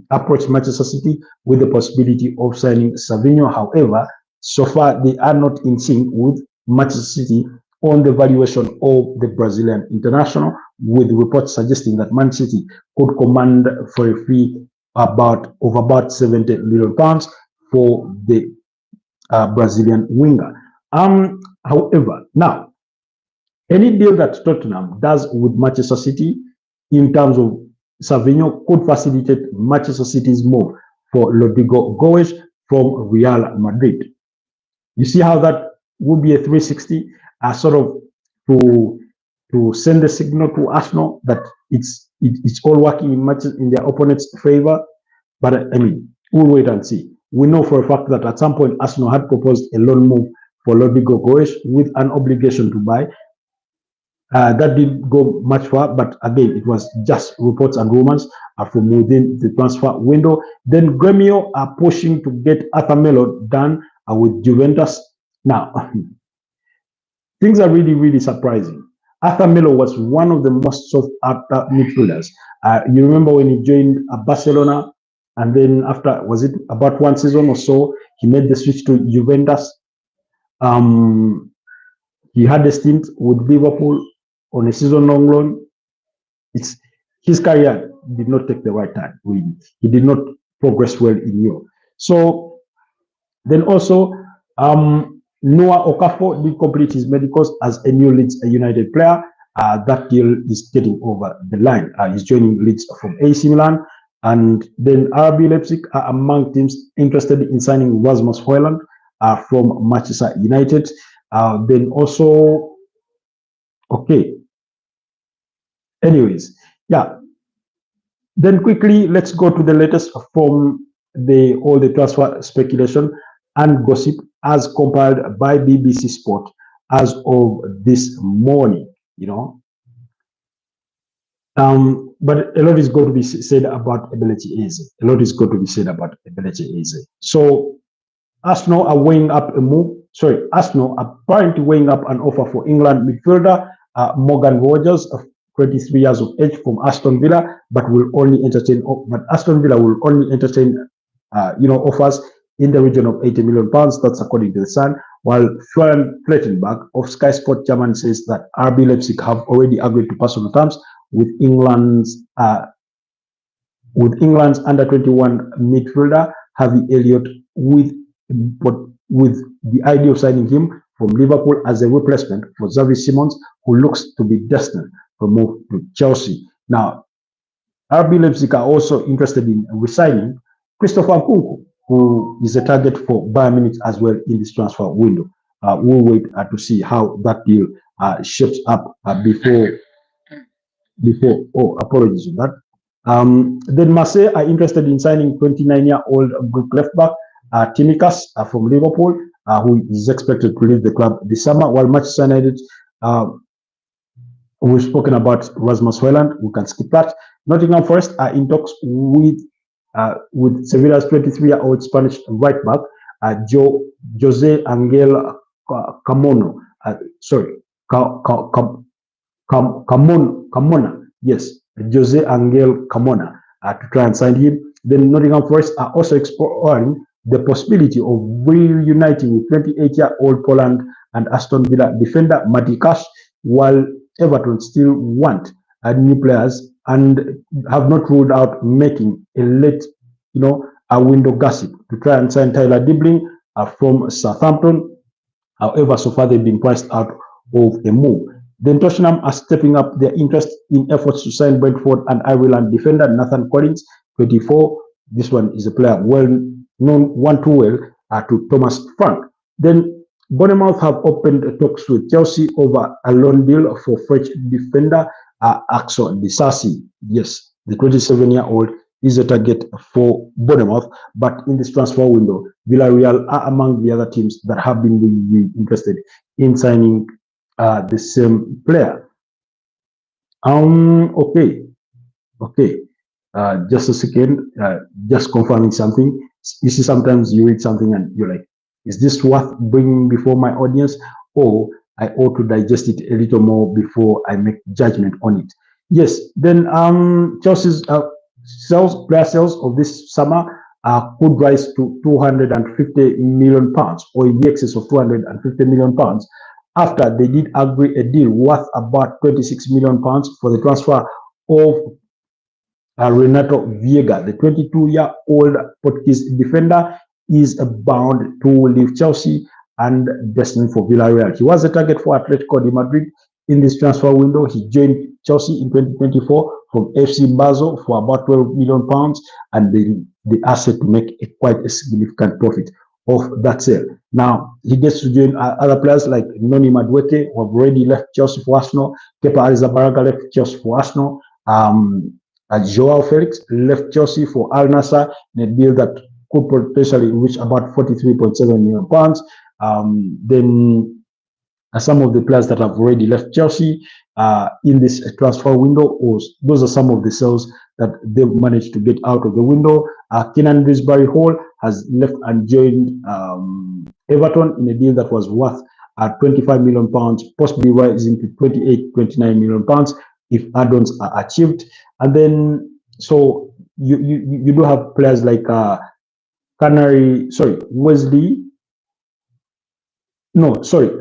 approach Manchester City with the possibility of signing Savinho. However, so far they are not in sync with Manchester City on the valuation of the Brazilian international, with reports suggesting that Man City could command for a fee of about 70 million pounds for the Brazilian winger. However, now any deal that Tottenham does with Manchester City in terms of Savinho could facilitate Manchester City's move for Rodrigo Goes from Real Madrid. You see how that would be a 360, sort of to send a signal to Arsenal that it's all working in their opponent's favor. But I mean, we'll wait and see. We know for a fact that at some point Arsenal had proposed a loan move for Rodrigo Goes with an obligation to buy. That didn't go much far, but again, it was just reports and rumors from within the transfer window. Then Gremio are pushing to get Arthur Melo done with Juventus. Now, things are really, really surprising. Arthur Melo was one of the most sought-after midfielders. You remember when he joined Barcelona, and then after, was it about one season or so, he made the switch to Juventus. He had a stint with Liverpool on a season-long loan. His career did not take the right time, really. He did not progress well in Europe. So then also, Noah Okafor did complete his medicals as a new Leeds United player. That deal is getting over the line. He's joining Leeds from AC Milan. And then RB Leipzig are among teams interested in signing Rasmus Højlund from Manchester United. Then also, okay. Anyways, yeah. Then quickly, let's go to the latest from all the transfer speculation and gossip as compiled by BBC Sport as of this morning, you know. But a lot is going to be said about Eberechi Eze. A lot is going to be said about Eberechi Eze. So Arsenal are weighing up a move. Sorry, Arsenal are apparently weighing up an offer for England midfielder Morgan Rogers, of 23 years of age, from Aston Villa, but will only entertain. But Aston Villa will only entertain, offers in the region of 80 million pounds. That's according to the Sun. While Florian Plettenberg of Sky Sport German says that RB Leipzig have already agreed to personal terms with England's under 21 midfielder Harvey Elliott, with the idea of signing him from Liverpool as a replacement for Xavi Simons, who looks to be destined to move to Chelsea. Now, RB Leipzig are also interested in resigning Christopher Nkunku, who is a target for Bayern Munich as well in this transfer window. We'll wait to see how that deal shapes up before. Oh, apologies for that. Then Marseille are interested in signing 29-year-old Greek left back Timikas from Liverpool, who is expected to leave the club this summer. While Manchester United, we've spoken about Rasmus Højlund, we can skip that. Nottingham Forest are in talks with Sevilla's 23-year-old Spanish right back Jose Angel Carmona. Carmona, yes, Jose Angel Carmona, to try and sign him. Then Nottingham Forest are also exploring the possibility of reuniting with 28-year-old Poland and Aston Villa defender Matty Cash, while Everton still want new players and have not ruled out making a late, a window gossip to try and sign Tyler Dibling from Southampton. However, so far they've been priced out of a move. Then Tottenham are stepping up their interest in efforts to sign Brentford and Ireland defender Nathan Collins, 24. This one is a player well known, one too well to Thomas Frank. Then Bournemouth have opened talks with Chelsea over a loan deal for French defender Axel Disasi. Yes, the 27-year-old is a target for Bournemouth, but in this transfer window, Villarreal are among the other teams that have been really interested in signing the same player. Okay. Just a second. Just confirming something. You see, sometimes you read something and you're like, Is this worth bringing before my audience, or I ought to digest it a little more before I make judgment on it? Yes. Then Chelsea's player sales of this summer could rise to 250 million pounds, or in the excess of 250 million pounds, after they did agree a deal worth about 26 million pounds for the transfer of Renato Viega. The 22-year-old Portuguese defender is bound to leave Chelsea and destined for Villarreal. He was a target for Atletico de Madrid in this transfer window. He joined Chelsea in 2024 from FC Basel for about 12 million pounds, and the asset to make quite a significant profit of that sale. Now he gets to join other players like Noni Madueke, who have already left Chelsea for Arsenal. Kepa Arrizabalaga left Chelsea for Arsenal. Joao Felix left Chelsea for Al Nassr in a deal that could potentially reach about 43.7 million pounds. Then some of the players that have already left Chelsea in this transfer window, those are some of the sales that they've managed to get out of the window. Kenan Dewsbury Hall has left and joined Everton in a deal that was worth 25 million pounds, possibly rising to 28-29 million pounds if add-ons are achieved. And then, so you do have players like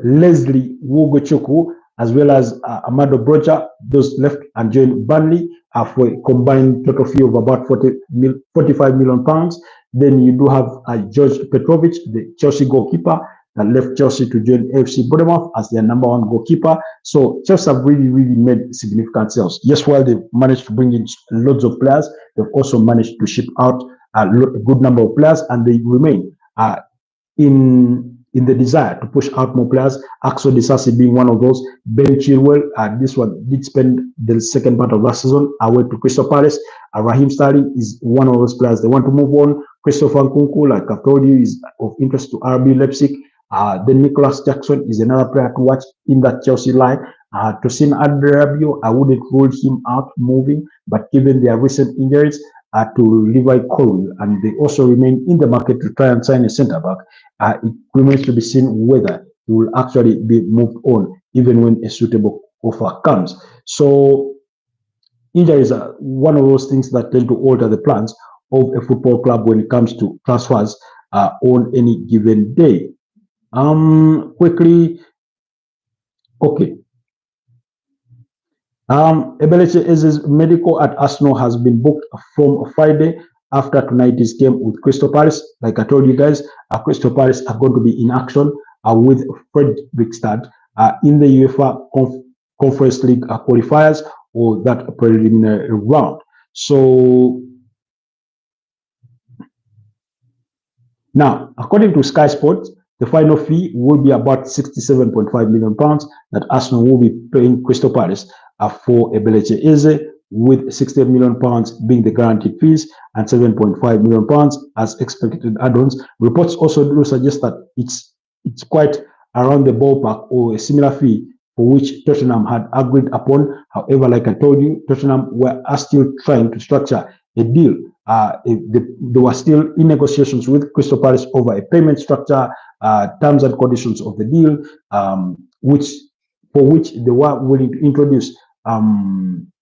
Leslie Wogochukwu, as well as Amado Broja. Those left and joined Burnley for a combined total fee of about 45 million pounds. Then you do have George Petrovic, the Chelsea goalkeeper, that left Chelsea to join AFC Bournemouth as their number one goalkeeper. So Chelsea have really made significant sales. Yes, while they've managed to bring in loads of players, they've also managed to ship out a good number of players, and they remain in the desire to push out more players. Axel Disasi being one of those. Ben Chilwell, this one did spend the second part of last season away to Crystal Palace. Raheem Sterling is one of those players they want to move on. Christopher Nkunku, like I've told you, is of interest to RB Leipzig. Then Nicholas Jackson is another player to watch in that Chelsea line. Tosin Adarabioyo, I wouldn't rule him out moving, but given their recent injuries to Levi Colwill, and they also remain in the market to try and sign a centre-back, it remains to be seen whether he will actually be moved on, even when a suitable offer comes. So injuries are one of those things that tend to alter the plans of a football club when it comes to transfers on any given day. Quickly, okay. Eberechi Eze's medical at Arsenal has been booked from Friday after tonight's game with Crystal Palace. Like I told you guys, Crystal Palace are going to be in action with Fredrikstad in the UEFA Conference League qualifiers, or that preliminary round. So now, according to Sky Sports, the final fee will be about 67.5 million pounds that Arsenal will be paying Crystal Palace for Eberechi Eze, with 60 million pounds being the guaranteed fees and 7.5 million pounds as expected add-ons. Reports also do suggest that it's quite around the ballpark or a similar fee for which Tottenham had agreed upon. However, like I told you, Tottenham are still trying to structure a deal. They were still in negotiations with Crystal Palace over a payment structure, terms and conditions of the deal, for which they were willing to introduce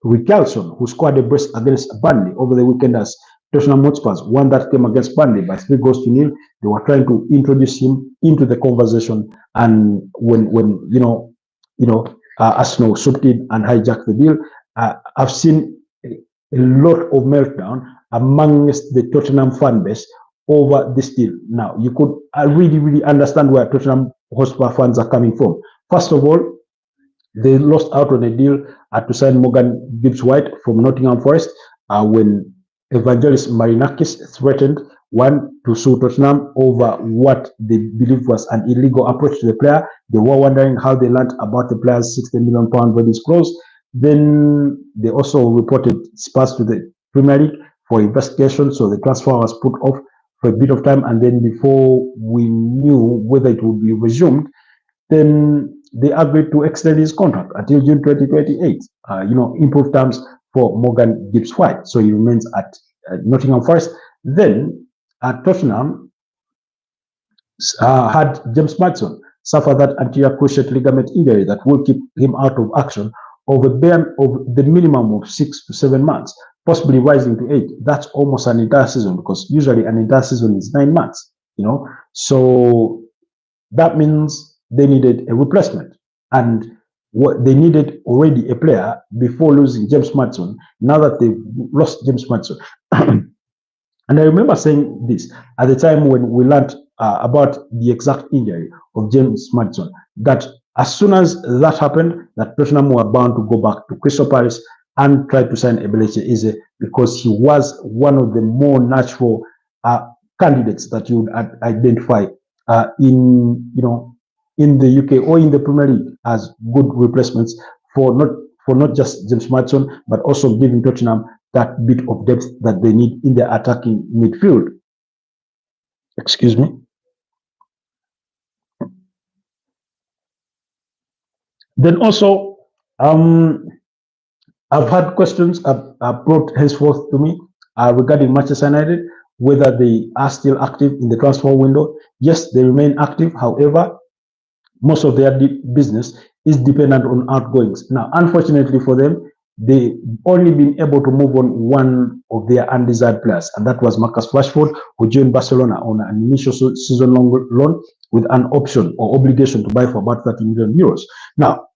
Richarlison, who scored a brace against Burnley over the weekend as Tottenham Hotspurs won that game against Burnley by 3-0. They were trying to introduce him into the conversation, and when Arsenal swooped in and hijacked the deal, I've seen a lot of meltdown amongst the Tottenham fan base over this deal. Now, you could really understand where Tottenham Hotspur fans are coming from. First of all, they lost out on a deal to sign Morgan Gibbs-White from Nottingham Forest when Evangelos Marinakis threatened to sue Tottenham over what they believed was an illegal approach to the player. They were wondering how they learned about the player's £60 million release clause. Then they also reported Spurs to the Premier League for investigation, so the transfer was put off for a bit of time, and then before we knew whether it would be resumed, then they agreed to extend his contract until June 2028. Improved terms for Morgan Gibbs-White, so he remains at Nottingham Forest. Then at Tottenham, had James Maddison suffer that anterior cruciate ligament injury that will keep him out of action of the minimum of 6 to 7 months, possibly rising to 8. That's almost an entire season, because usually an entire season is 9 months, So that means they needed a replacement, and what they needed already a player before losing James Maddison. Now that they've lost James Maddison, and I remember saying this at the time when we learned about the exact injury of James Maddison, that as soon as that happened, that Tottenham were bound to go back to Crystal Palace and try to sign Eberechi Eze, because he was one of the more natural candidates that you would identify in the UK or in the Premier League as good replacements for not just James Maddison, but also giving Tottenham that bit of depth that they need in their attacking midfield. Excuse me. Then also, I've had questions brought henceforth to me regarding Manchester United, whether they are still active in the transfer window. Yes, they remain active. However, most of their business is dependent on outgoings. Now, unfortunately for them, they've only been able to move on one of their undesired players, and that was Marcus Rashford, who joined Barcelona on an initial season-long loan with an option or obligation to buy for about 30 million euros. Now,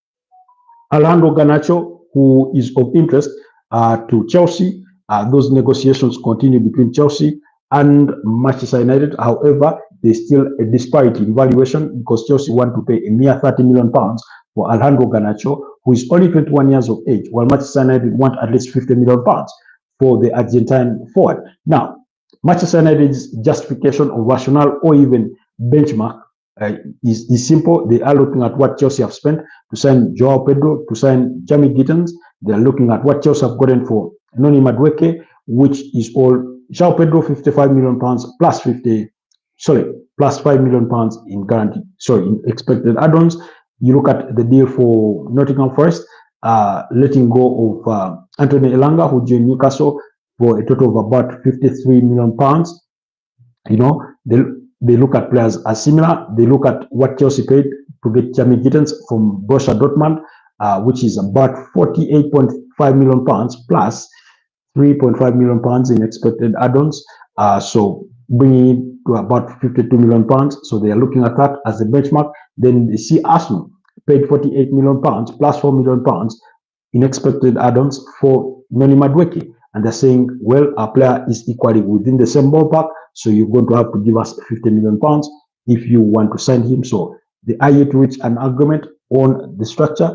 Alejandro Garnacho, who is of interest to Chelsea, those negotiations continue between Chelsea and Manchester United. However, there's still a disparity in valuation, because Chelsea want to pay a mere £30 million for Alejandro Garnacho, who is only 21 years of age, while Manchester United want at least £50 million for the Argentine forward. Now, Manchester United's justification or rationale or even benchmark is simple. They are looking at what Chelsea have spent to sign Joao Pedro, to sign Jamie Gittins. They are looking at what Chelsea have gotten for Noni Madueke, which is all Joao Pedro, £55 million plus £5 million in guaranteed, in expected add-ons. You look at the deal for Nottingham Forest, letting go of Anthony Elanga, who joined Newcastle for a total of about £53 million. They look at players as similar. They look at what Chelsea paid to get Jamie Gittins from Borussia Dortmund, which is about £48.5 million plus £3.5 million in expected add-ons. So bringing it to about £52 million. So they are looking at that as a benchmark. Then they see Arsenal paid £48 million plus £4 million in expected add-ons for Noni Madueke. And they're saying, well, our player is equally within the same ballpark, so you're going to have to give us £50 million if you want to sign him. So they are yet to reach an agreement on the structure,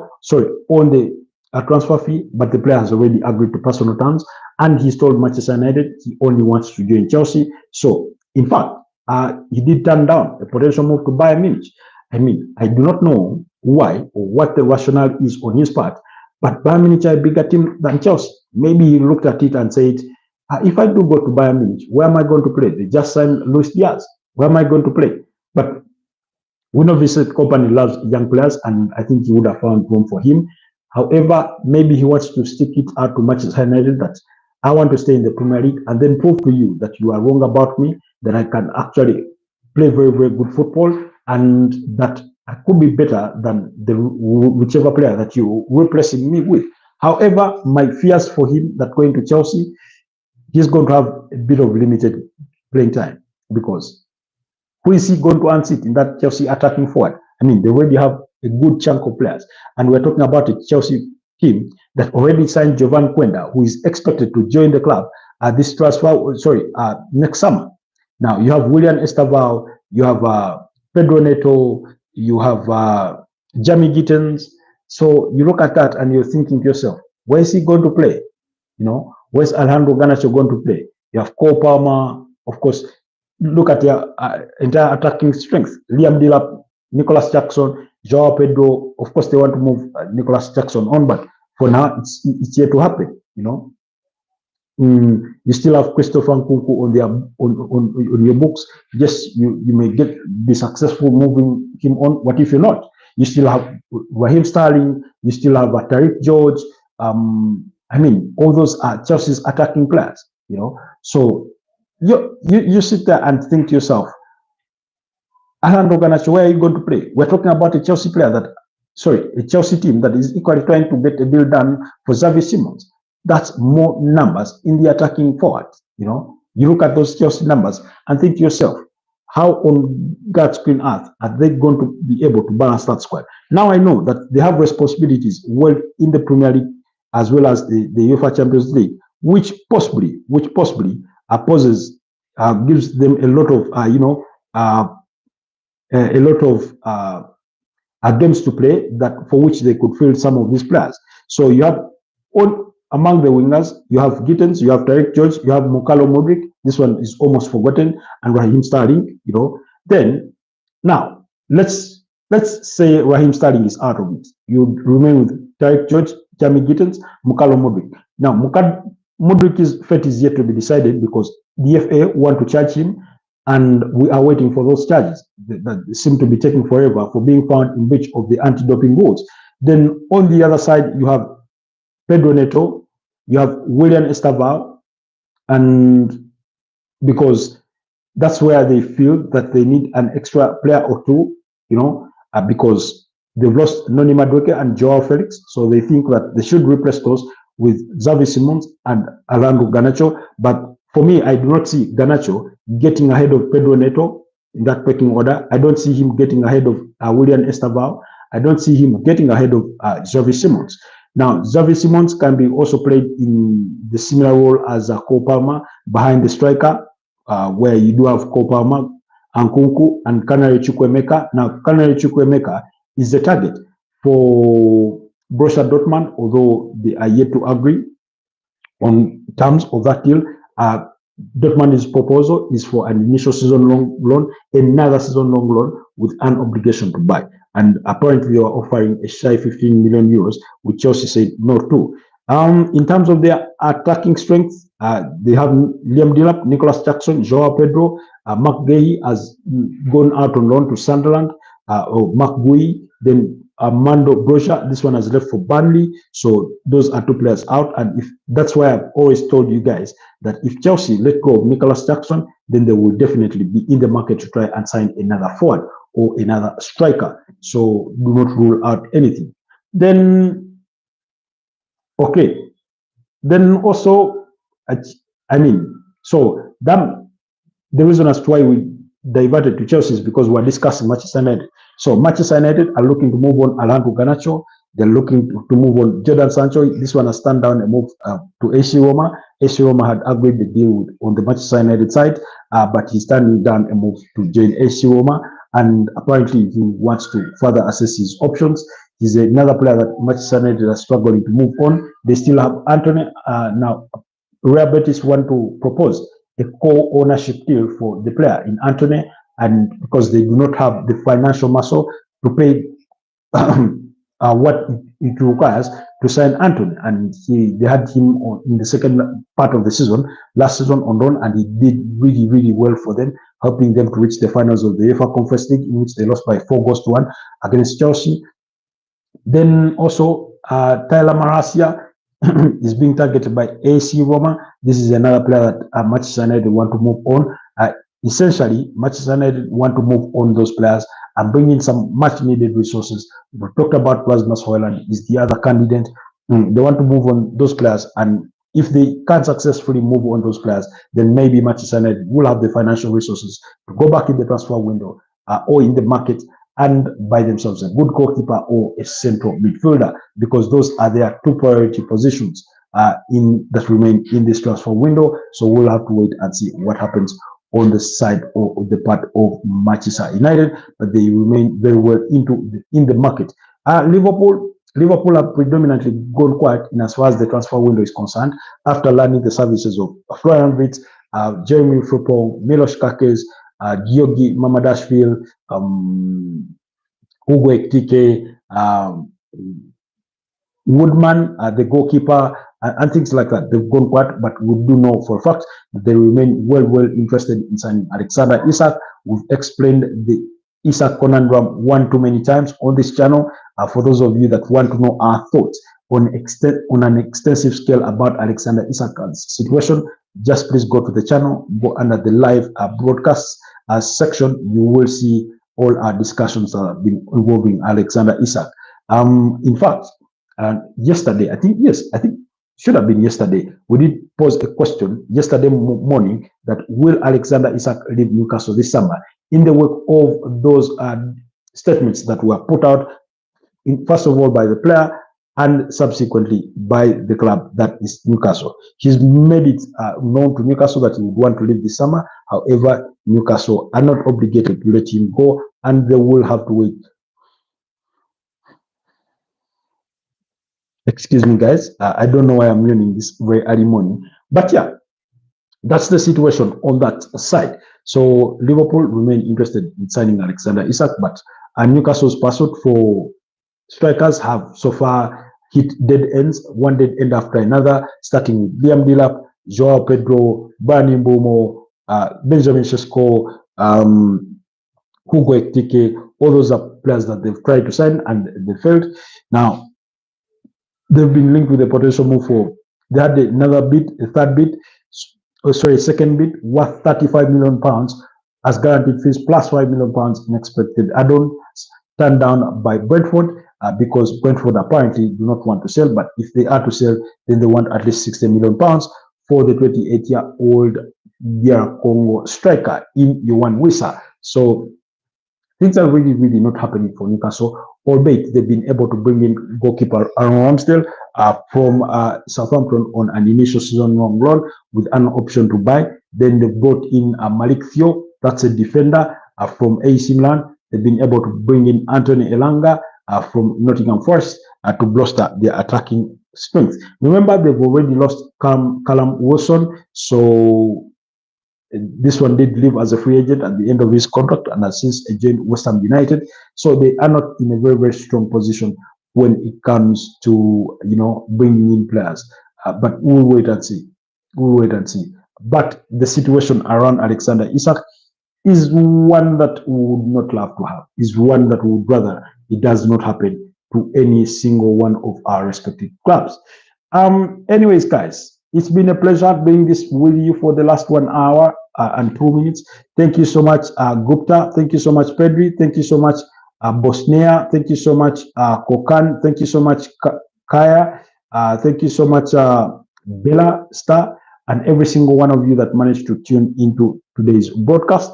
on the transfer fee, but the player has already agreed to personal terms, and he's told Manchester United he only wants to join Chelsea. So, in fact, he did turn down a potential move to Bayern Munich. I mean, I do not know why or what the rationale is on his part, but Bayern Munich are a bigger team than Chelsea. Maybe he looked at it and said, if I do go to Bayern Munich, where am I going to play? They just signed Luis Diaz. Where am I going to play? But we know this company loves young players, and I think he would have found room for him. However, maybe he wants to stick it out to Manchester United that I want to stay in the Premier League and then prove to you that you are wrong about me, that I can actually play very, very good football, and that I could be better than whichever player that you're replacing me with. However, my fears for him that going to Chelsea, he's going to have a bit of limited playing time, because who is he going to unseat in that Chelsea attacking forward? I mean, they already have a good chunk of players, and we're talking about a Chelsea team that already signed Jovan Quenda, who is expected to join the club this transfer, next summer. Now, you have William Estaval, you have Pedro Neto, you have Jamie Gittins. So you look at that and you're thinking to yourself, where is he going to play? Where's Alejandro Garnacho going to play? You have Cole Palmer, of course. Look at their entire attacking strength. Liam Delap, Nicholas Jackson, Joao Pedro. Of course, they want to move Nicholas Jackson on, but for now, it's yet to happen. You still have Christopher Nkunku on your books. Yes, you may be successful moving him on. What if you're not? You still have Raheem Sterling. You still have Tariq George. I mean, all those are Chelsea's attacking players. So you sit there and think to yourself, Alejandro Garnacho, where are you going to play? We're talking about a Chelsea player a Chelsea team that is equally trying to get a deal done for Xavi Simons. That's more numbers in the attacking forward. You look at those Chelsea numbers and think to yourself, how on God's green earth are they going to be able to balance that squad? Now I know that they have responsibilities well in the Premier League as well as the UEFA Champions League, which possibly poses gives them a lot of games to play that for which they could field some of these players. So you have among the wingers, you have Gittens, you have Derek George, you have Mukalo Modric. This one is almost forgotten, and Raheem Sterling. Then now let's say Raheem Sterling is out of it. You remain with Derek George, Jamie Gittens, Mukalo Modric. Now Modric's fate is yet to be decided because the FA want to charge him, and we are waiting for those charges that seem to be taking forever for being found in breach of the anti-doping rules. Then on the other side, you have Pedro Neto, you have William Estaval, and because that's where they feel that they need an extra player or two, because they've lost Noni Madueke and Joao Felix, so they think that they should replace those with Xavi Simons and Alejandro Garnacho. But for me, I do not see Garnacho getting ahead of Pedro Neto in that pecking order. I don't see him getting ahead of William Estaval. I don't see him getting ahead of Xavi Simons. Now, Xavi Simons can be also played in the similar role as Cole Palmer behind the striker, where you do have Cole Palmer, Nkunku, and Canary Chukwuemeka. Now, Canary Chukwuemeka is the target for Borussia Dortmund, although they are yet to agree on terms of that deal. Dortmund's proposal is for an initial season-long loan, another season-long loan with an obligation to buy. And apparently they were offering a shy 15 million euros, which Chelsea said no to. In terms of their attacking strength, they have Liam Delap, Nicholas Jackson, Joao Pedro, Mark Guehi has gone out on loan to Sunderland, or Mark Gui, then Armando Broja, this one has left for Burnley. So those are two players out. And that's why I've always told you guys that if Chelsea let go of Nicholas Jackson, then they will definitely be in the market to try and sign another forward or another striker. So do not rule out anything. Then, okay. Then also, so that the reason as to why we diverted to Chelsea is because we're discussing Manchester United. So Manchester United are looking to move on Alejandro Garnacho. They're looking to move on Jadon Sancho. This one has turned down a move to AC Roma. AC Roma had agreed the deal on the Manchester United side, but he's turning down a move to join AC Roma. And apparently he wants to further assess his options. He's another player that Manchester United are struggling to move on. They still have Anthony. Now, Real Betis want to propose a co-ownership deal for the player in Anthony, and because they do not have the financial muscle to pay what it requires to sign Anthony, and they had him in the second part of the season, last season on loan, and he did really, really well for them, helping them to reach the finals of the UEFA Conference League, in which they lost by 4-1 against Chelsea. Then also Tyler Maracia is being targeted by AC Roma. This is another player that Manchester United want to move on. Essentially, Manchester United want to move on those players and bring in some much needed resources. We talked about Rasmus Højlund is the other candidate. They want to move on those players, and if they can't successfully move on those players, then maybe Manchester United will have the financial resources to go back in the transfer window or in the market and buy themselves a good goalkeeper or a central midfielder, because those are their two priority positions that remain in this transfer window. So we'll have to wait and see what happens on the side or the part of Manchester United, but they remain very well in the market. Liverpool have predominantly gone quiet in as far as the transfer window is concerned after learning the services of Florian Wirtz, Jeremy Frimpong, Milos Kerkez, Georgi Mamadashvili, Hugo Ekitike, Woodman, the goalkeeper, and things like that. They've gone quiet, but we do know for a fact that they remain well interested in signing Alexander Isak. We've explained the Isak conundrum one too many times on this channel. For those of you that want to know our thoughts on an extensive scale about Alexander Isak's situation, just please go to the channel, go under the live broadcasts section. You will see all our discussions that have been involving Alexander Isak. In fact, yesterday, I think should have been yesterday, we did pose a question yesterday morning that will Alexander Isak leave Newcastle this summer in the wake of those statements that were put out, first of all by the player and subsequently by the club, that is Newcastle. He's made it known to Newcastle that he would want to leave this summer. However, Newcastle are not obligated to let him go, and they will have to wait. Excuse me, guys. I don't know why I'm yawning this very early morning. But yeah, that's the situation on that side. So Liverpool remain interested in signing Alexander Isak, but Newcastle's pursuit for strikers have so far hit dead ends, one dead end after another, starting with Liam Delap, Joao Pedro, Bani Mbomo, Benjamin Sesko, Hugo Ekitike. All those are players that they've tried to sign and they failed. Now, they've been linked with a potential move for, they had another bid, a third bid, second bid worth £35 million as guaranteed fees plus £5 million in expected add-ons, turned down by Brentford because Brentford apparently do not want to sell, but if they are to sell, then they want at least £60 million for the 28-year-old DR Congo striker in Yohan Wissa. So things are really, really not happening for Newcastle, albeit they've been able to bring in goalkeeper Aaron Ramsdale from Southampton on an initial season-long loan with an option to buy. Then they brought in Malik Theo, that's a defender from AC Milan. They've been able to bring in Anthony Elanga from Nottingham Forest to bolster their attacking strength. Remember, they've already lost Callum Wilson, so this one did leave as a free agent at the end of his contract and has since joined West Ham United. So they are not in a very, very strong position when it comes to, bringing in players. But we'll wait and see. But the situation around Alexander Isak is one that we would not love to have, is one that we would rather it does not happen to any single one of our respective clubs. Anyways, guys, it's been a pleasure being this with you for the last 1 hour and 2 minutes. Thank you so much, Gupta. Thank you so much, Pedri. Thank you so much, Bosnia. Thank you so much, Kokan. Thank you so much, Kaya. Thank you so much, Bella Star, and every single one of you that managed to tune into today's broadcast.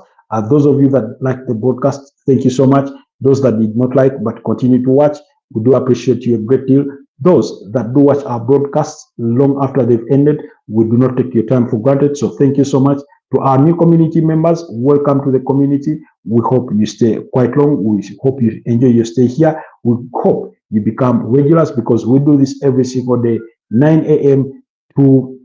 Those of you that like the broadcast, thank you so much. Those that did not like but continue to watch, we do appreciate you a great deal. Those that do watch our broadcasts long after they've ended, we do not take your time for granted. So thank you so much. To our new community members, welcome to the community. We hope you stay quite long. We hope you enjoy your stay here. We hope you become regulars because we do this every single day, 9 a.m. to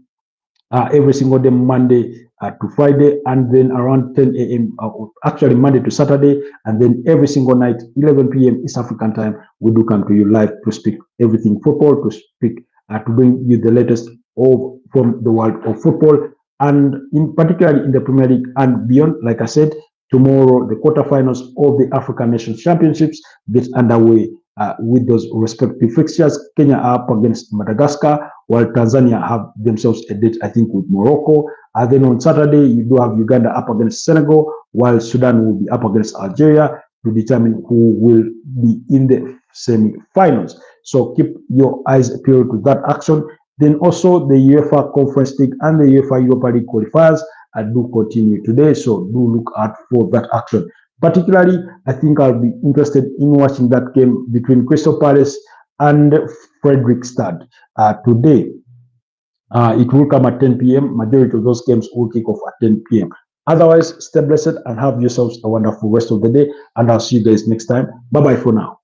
every single day, Monday to Friday, and then around 10 a.m. Actually Monday to Saturday, and then every single night, 11 p.m. East African time, we do come to you live to speak everything football, to speak to bring you the latest from the world of football, and in particularly in the Premier League and beyond. Like I said, tomorrow the quarterfinals of the African Nations Championships get underway with those respective fixtures. Kenya are up against Madagascar, while Tanzania have themselves a date, I think, with Morocco. And then on Saturday, you do have Uganda up against Senegal, while Sudan will be up against Algeria to determine who will be in the semi-finals. So keep your eyes peeled to that action. Then also the UEFA Conference League and the UEFA Europa League qualifiers do continue today. So do look out for that action. Particularly, I think I'll be interested in watching that game between Crystal Palace and Fredrikstad today. It will come at 10 p.m. Majority of those games will kick off at 10 p.m. Otherwise, stay blessed and have yourselves a wonderful rest of the day. And I'll see you guys next time. Bye-bye for now.